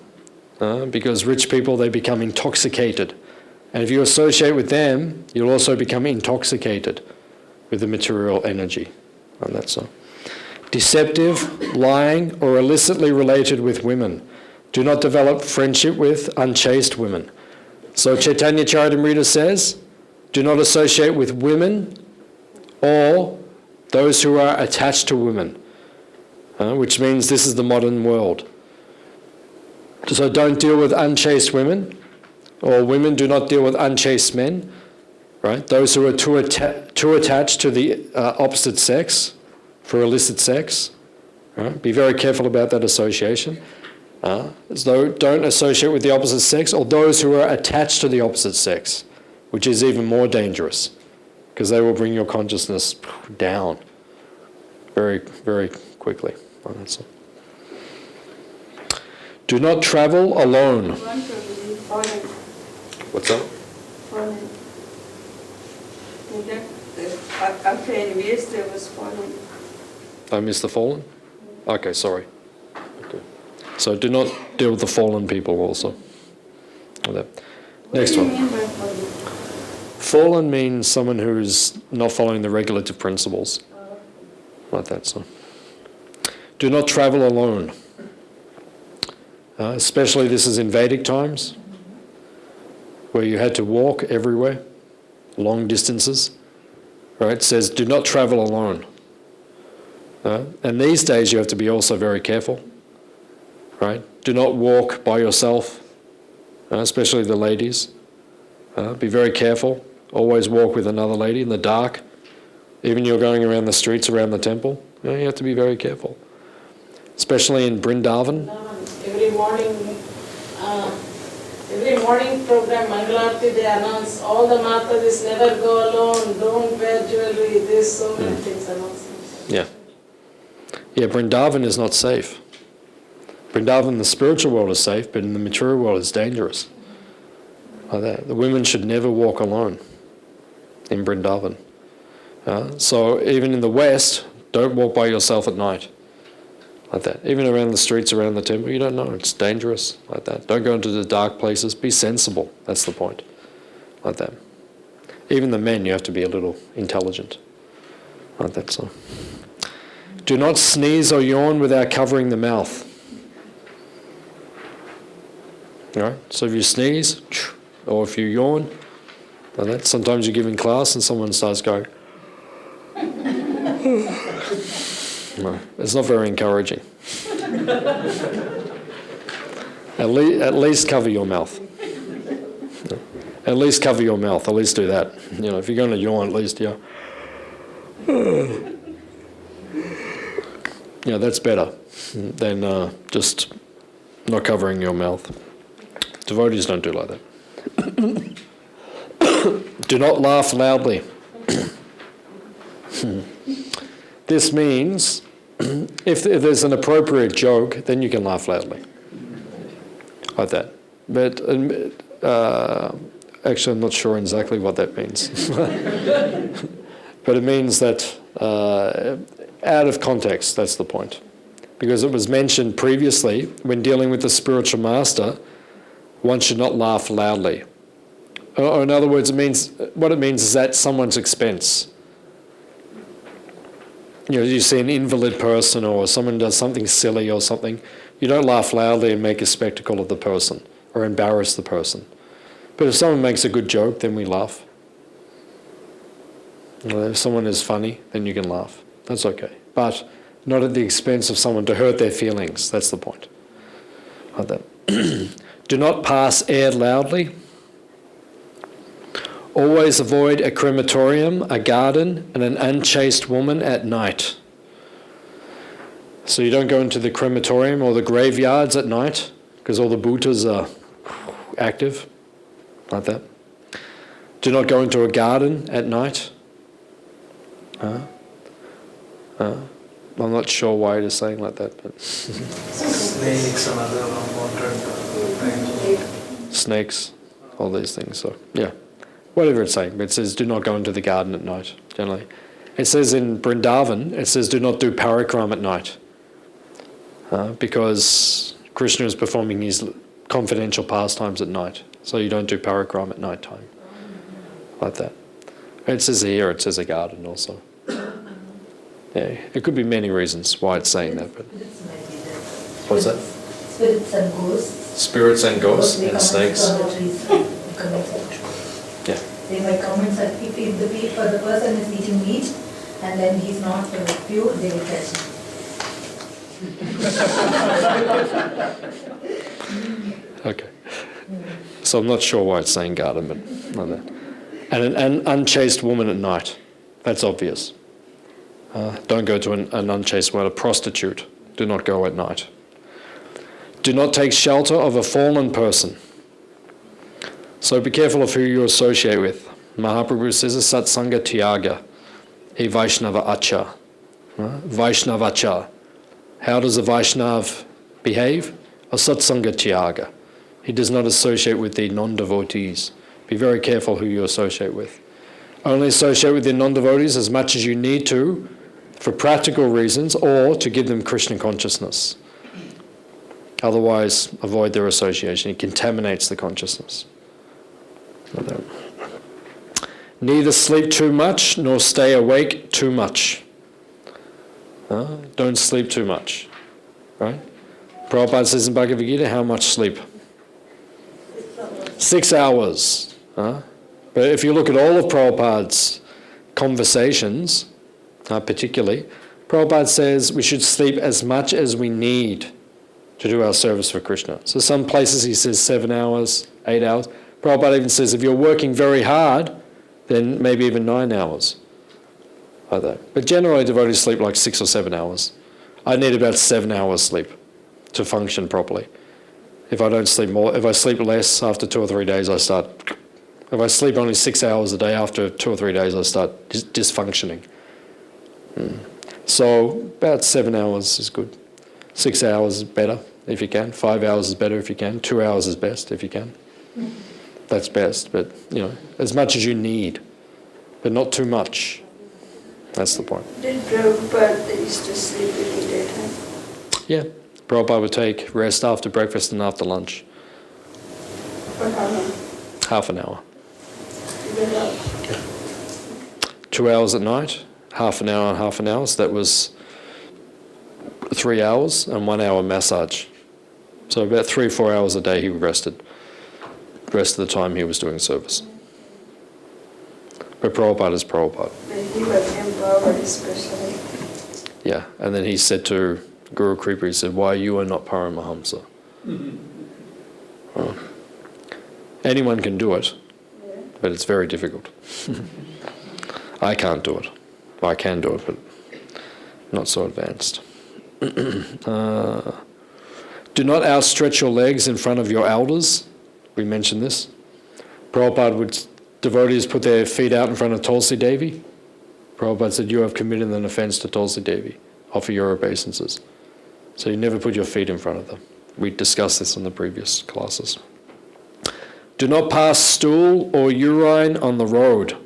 [SPEAKER 1] because rich people, they become intoxicated. And if you associate with them, you'll also become intoxicated with the material energy. And that's all. Deceptive, lying, or illicitly related with women. Do not develop friendship with unchaste women. So Chaitanya Charitamrita says, do not associate with women or those who are attached to women, which means this is the modern world. So don't deal with unchaste women, or women do not deal with unchaste men, right? Those who are too attached to the opposite sex for illicit sex, right? Be very careful about that association. So don't associate with the opposite sex, or those who are attached to the opposite sex, which is even more dangerous, because they will bring your consciousness down very, very quickly. Oh, that's all. Do not travel alone. What's that?
[SPEAKER 4] After Envious, there was fallen.
[SPEAKER 1] I missed the fallen? Okay, sorry. Okay. So do not deal with the fallen people also. Okay. Next one.
[SPEAKER 4] What do you mean by fallen?
[SPEAKER 1] Fallen means someone who's not following the regulative principles. Like that, so. Do not travel alone. Especially this is in Vedic times, where you had to walk everywhere, long distances. Right? It says, do not travel alone. And these days you have to be also very careful. Right? Do not walk by yourself, especially the ladies. Be very careful. Always walk with another lady in the dark. Even you're going around the streets around the temple, you have to be very careful. Especially in Brindavan.
[SPEAKER 2] Every morning program, Mangalarti, they announce all the Matatis never go alone, don't wear jewelry, there's so many things announced.
[SPEAKER 1] Yeah. Yeah, Brindavan is not safe. Brindavan, the spiritual world is safe, but in the material world it's dangerous. Like that. The women should never walk alone in Brindavan. So even in the West, don't walk by yourself at night. Like that. Even around the streets, around the temple, you don't know. It's dangerous. Like that. Don't go into the dark places. Be sensible. That's the point. Like that. Even the men, you have to be a little intelligent. Like that. So, do not sneeze or yawn without covering the mouth. All right. So if you sneeze, or if you yawn, like that. Sometimes you're giving class and someone starts going. No, it's not very encouraging. At least cover your mouth. At least cover your mouth. At least do that. If you're going to yawn, at least, that's better than just not covering your mouth. Devotees don't do like that. Do not laugh loudly. This means if there's an appropriate joke, then you can laugh loudly. Like that. But actually I'm not sure exactly what that means. But it means that out of context, that's the point. Because it was mentioned previously, when dealing with the spiritual master, one should not laugh loudly. Or in other words, what it means is at someone's expense. You see an invalid person or someone does something silly or something, you don't laugh loudly and make a spectacle of the person or embarrass the person. But if someone makes a good joke, then we laugh. If someone is funny, then you can laugh. That's okay. But not at the expense of someone to hurt their feelings. That's the point. Like that. Do not pass air loudly. Always avoid a crematorium, a garden, and an unchaste woman at night. So you don't go into the crematorium or the graveyards at night, because all the bhutas are active, like that. Do not go into a garden at night. I'm not sure why it is saying like that, but
[SPEAKER 6] snakes and other unwanted things.
[SPEAKER 1] Snakes, all these things. So yeah. Whatever it's saying, but it says do not go into the garden at night, generally. It says in Brindavan, it says do not do parikram at night, because Krishna is performing his confidential pastimes at night. So you don't do parikram at night time. Like that. It says here, it says a garden also. Yeah, it could be many reasons why it's saying that. But what's that?
[SPEAKER 7] Spirits and ghosts.
[SPEAKER 1] Spirits and ghosts and snakes. Yeah.
[SPEAKER 7] They might come and say, if the person is eating meat and then he's not pure, they will catch him.
[SPEAKER 1] Okay. So I'm not sure why it's saying garden, but like that. And an unchaste woman at night. That's obvious. Don't go to an unchaste woman, a prostitute. Do not go at night. Do not take shelter of a fallen person. So be careful of who you associate with. Mahaprabhu says, satsanga tyaga, a Vaishnava Acharya. Vaishnava Acharya. How does a Vaishnav behave? A satsanga tyaga. He does not associate with the non-devotees. Be very careful who you associate with. Only associate with the non-devotees as much as you need to for practical reasons or to give them Krishna consciousness. Otherwise, avoid their association. It contaminates the consciousness. Neither sleep too much nor stay awake too much. Don't sleep too much. Right? Prabhupada says in Bhagavad Gita, how much sleep? 6 hours. But if you look at all of Prabhupada's conversations, particularly, Prabhupada says we should sleep as much as we need to do our service for Krishna. So some places he says 7 hours, 8 hours. Prabhupada even says if you're working very hard, then maybe even 9 hours. Like that. But generally devotees sleep like 6 or 7 hours. I need about 7 hours sleep to function properly. If I don't sleep more, if I sleep less after 2 or 3 days, I start. If I sleep only 6 hours a day, after 2 or 3 days, I start dysfunctioning. So about 7 hours is good. 6 hours is better if you can. 5 hours is better if you can. 2 hours is best if you can. That's best, but as much as you need, but not too much. That's the point.
[SPEAKER 4] Did Prabhupada used to sleep in the daytime?
[SPEAKER 1] Yeah. Prabhupada would take rest after breakfast and after lunch.
[SPEAKER 4] For how long?
[SPEAKER 1] Half an hour.
[SPEAKER 4] Okay.
[SPEAKER 1] 2 hours at night, half an hour and half an hour. So that was 3 hours and 1 hour massage. So about 3 or 4 hours a day he rested. The rest of the time he was doing service. But Prabhupada is Prabhupada.
[SPEAKER 4] But he was empowered especially.
[SPEAKER 1] Yeah, and then he said to Guru Kripa, he said, why you are not Paramahamsa? Anyone can do it, but it's very difficult. I can't do it. Well, I can do it, but not so advanced. Do not outstretch your legs in front of your elders. We mentioned this. Prabhupada devotees put their feet out in front of Tulsi Devi. Prabhupada said, you have committed an offense to Tulsi Devi. Offer your obeisances. So you never put your feet in front of them. We discussed this in the previous classes. Do not pass stool or urine on the road.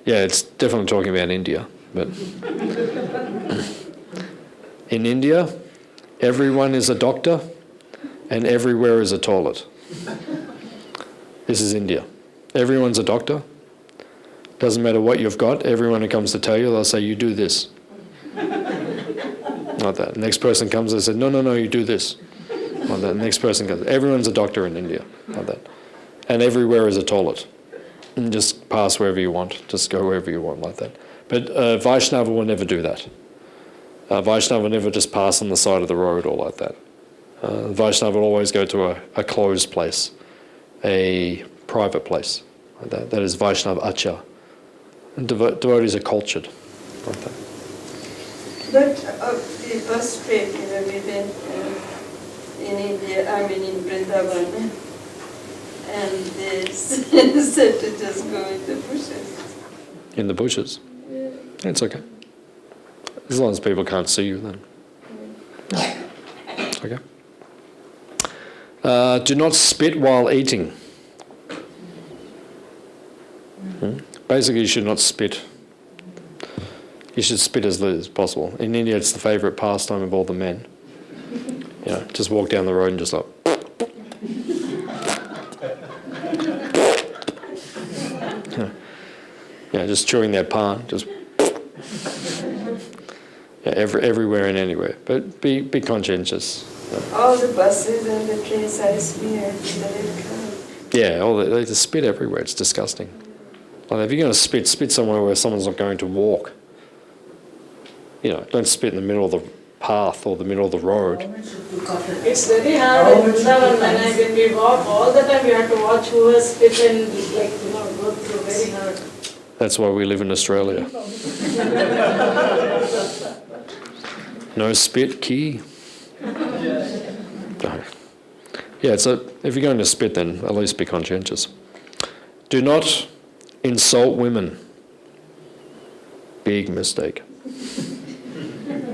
[SPEAKER 1] Yeah, it's definitely talking about India. But in India, everyone is a doctor and everywhere is a toilet. This is India. Everyone's a doctor. Doesn't matter what you've got. Everyone who comes to tell you, they'll say, you do this. Like that. The next person comes and says, no, you do this. Like that. The next person comes. Everyone's a doctor in India. Like that. And everywhere is a toilet. And just pass wherever you want. Just go wherever you want like that. But Vaishnava will never do that. Vaishnava will never just pass on the side of the road or like that. Vaishnava will always go to a closed place, a private place. Like that. That is Vaishnava Acharya. And devotees are cultured like that.
[SPEAKER 4] But the bus trip, we went in India, in Brindavan, and they said to just go in the bushes.
[SPEAKER 1] In the bushes?
[SPEAKER 4] Yeah.
[SPEAKER 1] It's okay. As long as people can't see you then. Okay. Do not spit while eating. Basically, you should not spit You should spit as little as possible. In India, it's the favourite pastime of all the men. You know, just walk down the road and just like... Yeah, just chewing their pan, just... Yeah, everywhere and anywhere. But be conscientious.
[SPEAKER 4] All the buses and the trains are smeared with the red color.
[SPEAKER 1] Yeah, they just spit everywhere. It's disgusting. Like if you're going to spit somewhere where someone's not going to walk. You know, don't spit in the middle of the path or the middle of the road.
[SPEAKER 2] It's very hard in Brindavan when we walk all the time. We have to watch who has spit and go through. Very hard.
[SPEAKER 1] That's why we live in Australia. No spit key. No. Yeah, so if you're going to spit, then at least be conscientious. Do not insult women. Big mistake.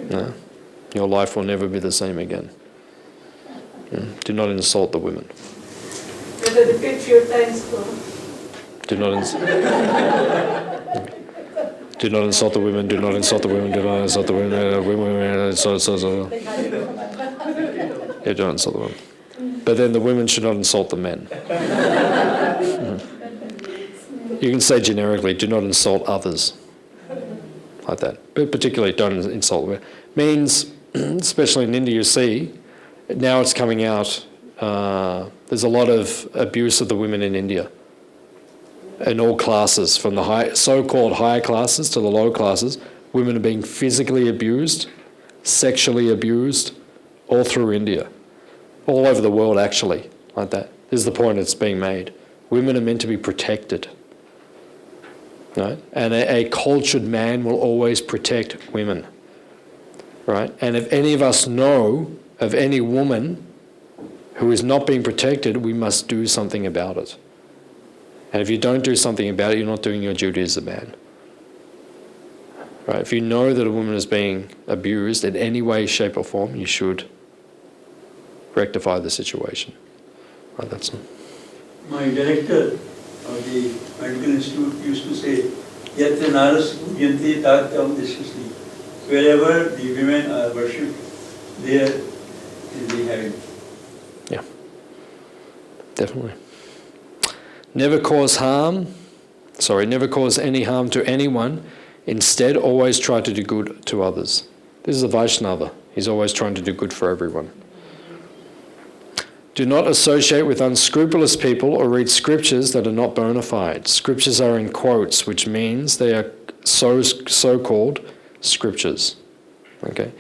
[SPEAKER 1] No. Your life will never be the same again. Do not insult the women.
[SPEAKER 2] Better repeat few times.
[SPEAKER 1] Do not insult the women, do not insult the women, do not insult the women, Yeah, don't insult the women. But then the women should not insult the men. You can say generically, do not insult others. Like that. But particularly, don't insult women. Means, especially in India, you see, now it's coming out, there's a lot of abuse of the women in India. In all classes, from the so-called higher classes to the low classes, women are being physically abused, sexually abused, all through India. All over the world, actually, like that. This is the point that's being made. Women are meant to be protected. Right? And a cultured man will always protect women. Right? And if any of us know of any woman who is not being protected, we must do something about it. And if you don't do something about it, you're not doing your duty as a man. Right? If you know that a woman is being abused in any way, shape or form, you should rectify the situation. Right, that's all.
[SPEAKER 5] My director of the medical institute used to say, Yatra naras pujanti tatyam dishusli. Wherever the women are worshipped, there is the heaven.
[SPEAKER 1] Yeah, definitely. Never cause any harm to anyone. Instead, always try to do good to others. This is a Vaishnava. He's always trying to do good for everyone. Do not associate with unscrupulous people or read scriptures that are not bona fide. Scriptures are in quotes, which means they are so-called scriptures. Okay?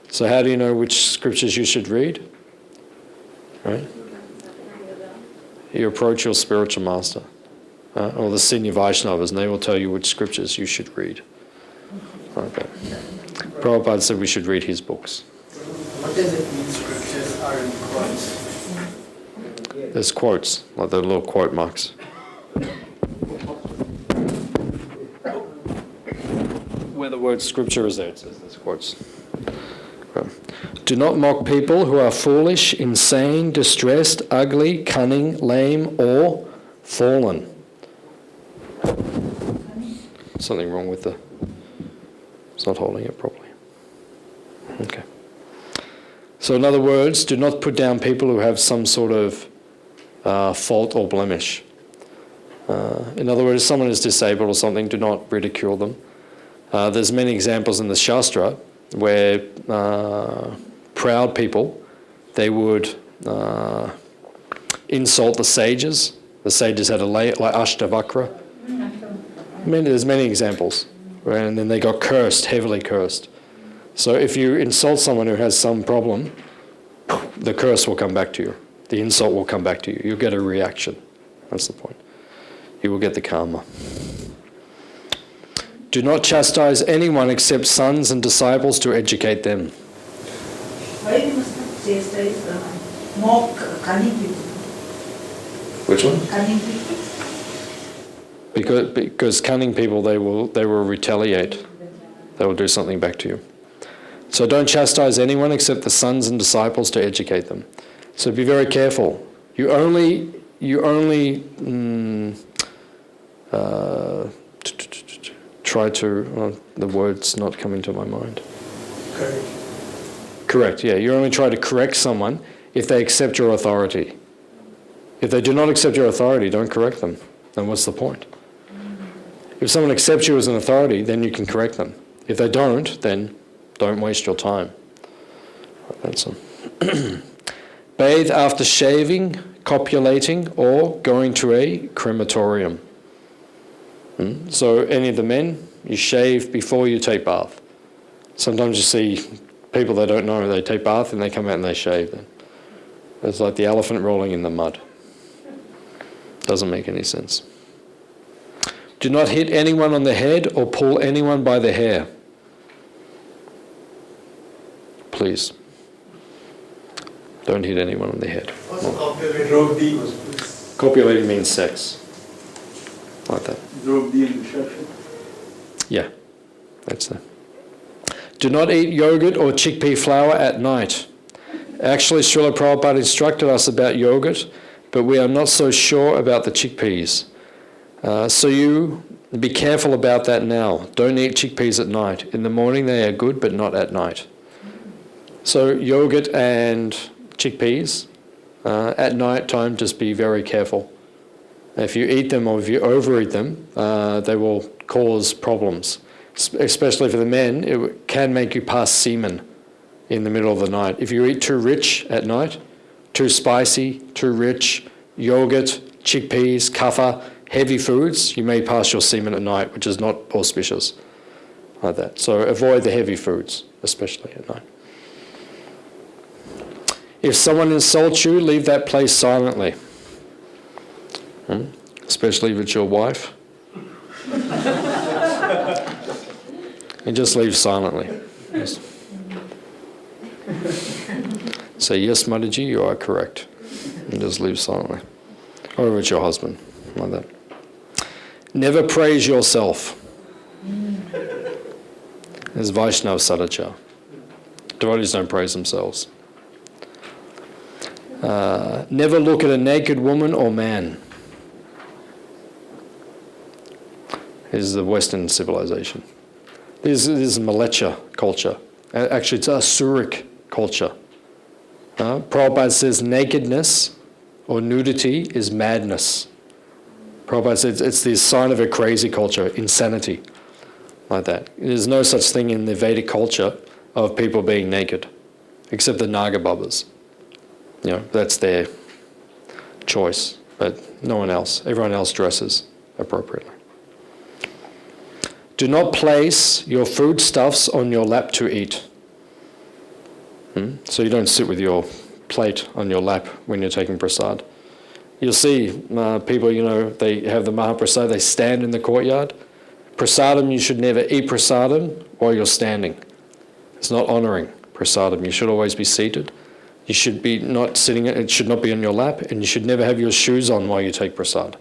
[SPEAKER 1] So how do you know which scriptures you should read? Right? You approach your spiritual master or the senior Vaishnavas and they will tell you which scriptures you should read. Okay. Prabhupada said we should read his books.
[SPEAKER 6] What does it mean scriptures are in quotes?
[SPEAKER 1] There's quotes, like the little quote marks. Where the word scripture is there, it says there's quotes. Do not mock people who are foolish, insane, distressed, ugly, cunning, lame, or fallen. Something wrong with the... It's not holding it properly. Okay. So in other words, do not put down people who have some sort of fault or blemish. In other words, if someone is disabled or something, do not ridicule them. There's many examples in the Shastra where proud people, they would insult the sages. The sages had like Ashtavakra. There's many examples. Right? And then they got cursed, heavily cursed. So if you insult someone who has some problem, the curse will come back to you. The insult will come back to you. You'll get a reaction. That's the point. You will get the karma. Do not chastise anyone except sons and disciples to educate them.
[SPEAKER 7] Why you must not chastise mock cunning people?
[SPEAKER 1] Which one?
[SPEAKER 7] Cunning people?
[SPEAKER 1] Because cunning people, they will retaliate. They will do something back to you. So don't chastise anyone except the sons and disciples to educate them. So be very careful. You only try to, the word's not coming to my mind.
[SPEAKER 5] Correct.
[SPEAKER 1] Correct, yeah. You only try to correct someone if they accept your authority. If they do not accept your authority, don't correct them. Then what's the point? If someone accepts you as an authority, then you can correct them. If they don't, then don't waste your time. That's all. Bathe after shaving, copulating, or going to a crematorium. So any of the men, you shave before you take bath. Sometimes you see people that don't know, they take bath and they come out and they shave. It's like the elephant rolling in the mud. Doesn't make any sense. Do not hit anyone on the head or pull anyone by the hair. Please. Don't hit anyone on the head. Copulating means sex. Like that. Yeah, that's that. Do not eat yogurt or chickpea flour at night. Actually, Srila Prabhupada instructed us about yogurt, but we are not so sure about the chickpeas. So you be careful about that now. Don't eat chickpeas at night. In the morning they are good, but not at night. So yogurt and chickpeas, at night time, just be very careful. If you eat them or if you overeat them, they will cause problems. Especially for the men, it can make you pass semen in the middle of the night. If you eat too rich at night, too spicy, too rich, yogurt, chickpeas, kapha, heavy foods, you may pass your semen at night, which is not auspicious. Like that. So avoid the heavy foods, especially at night. If someone insults you, leave that place silently. Especially if it's your wife. And just leave silently. Yes. Say, yes, Mataji, you are correct. And just leave silently. Or if it's your husband, like that. Never praise yourself. There's Vaishnav sadachara. Devotees don't praise themselves. Never look at a naked woman or man. This is the Western civilization. This is Malecha culture. Actually, it's Asuric culture. Prabhupada says nakedness or nudity is madness. Prabhupada says it's the sign of a crazy culture, insanity, like that. There's no such thing in the Vedic culture of people being naked, except the Naga Babas. You know, that's their choice, but no one else. Everyone else dresses appropriately. Do not place your foodstuffs on your lap to eat. So you don't sit with your plate on your lap when you're taking prasad. You'll see people, you know, they have the Mahaprasad, they stand in the courtyard. Prasadam, you should never eat prasadam while you're standing. It's not honouring prasadam. You should always be seated. You should be not sitting, it should not be on your lap, and you should never have your shoes on while you take prasad.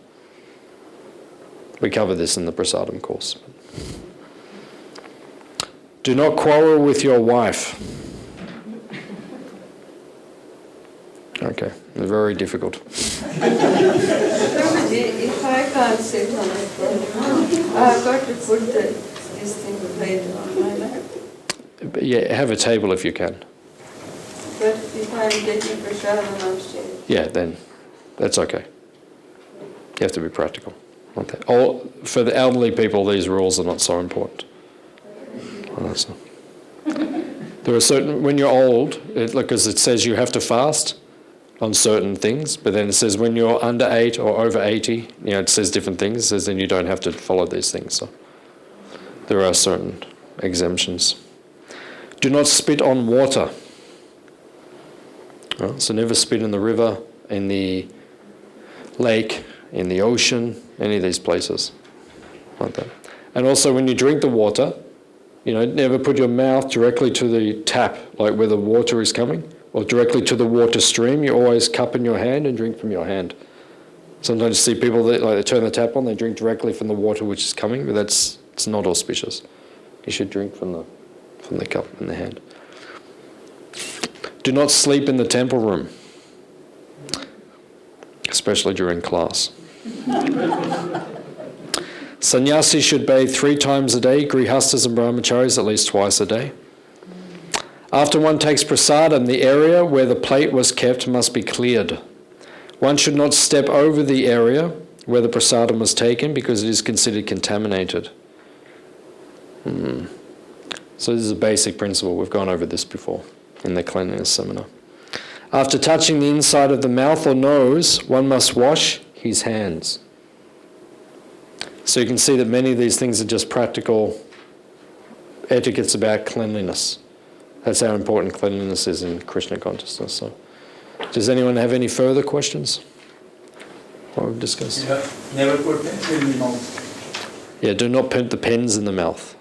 [SPEAKER 1] We cover this in the prasadam course. Do not quarrel with your wife. Okay, very difficult.
[SPEAKER 4] If I can't sit on it, I've got to put this thing plate on my lap.
[SPEAKER 1] But yeah, have a table if you can.
[SPEAKER 4] But if I'm getting prasad and I'm staying.
[SPEAKER 1] Yeah, then that's okay. You have to be practical. Okay. For the elderly people, these rules are not so important. Well, that's not. There are certain, when you're old, because it says you have to fast on certain things, but then it says when you're under 8 or over 80, you know, it says different things. It says then you don't have to follow these things. So there are certain exemptions. Do not spit on water. So never spit in the river, in the lake, in the ocean, any of these places like that. And also when you drink the water, you know, never put your mouth directly to the tap, like where the water is coming, or directly to the water stream. You always cup in your hand and drink from your hand. Sometimes you see people that they turn the tap on, they drink directly from the water which is coming, but it's not auspicious. You should drink from the cup in the hand. Do not sleep in the temple room, especially during class. Sannyasi should bathe 3 times a day, grihastas and brahmacharis at least twice a day. After one takes prasadam, the area where the plate was kept must be cleared. One should not step over the area where the prasadam was taken because it is considered contaminated. So this is a basic principle. We've gone over this before in the cleanliness seminar. After touching the inside of the mouth or nose, one must wash his hands. So you can see that many of these things are just practical etiquettes about cleanliness. That's how important cleanliness is in Krishna consciousness. So, does anyone have any further questions? What we've discussed?
[SPEAKER 5] Never put pencil in the mouth.
[SPEAKER 1] Yeah, do not put the pens in the mouth.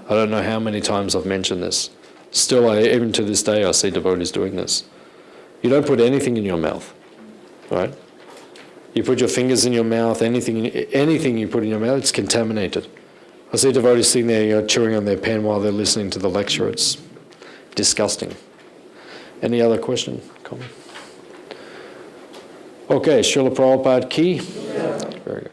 [SPEAKER 1] I don't know how many times I've mentioned this. Still, even to this day, I see devotees doing this. You don't put anything in your mouth, right? You put your fingers in your mouth, anything you put in your mouth, it's contaminated. I see devotees sitting there chewing on their pen while they're listening to the lecture. It's disgusting. Any other question, comment? Okay, Srila Prabhupada ki? Very good.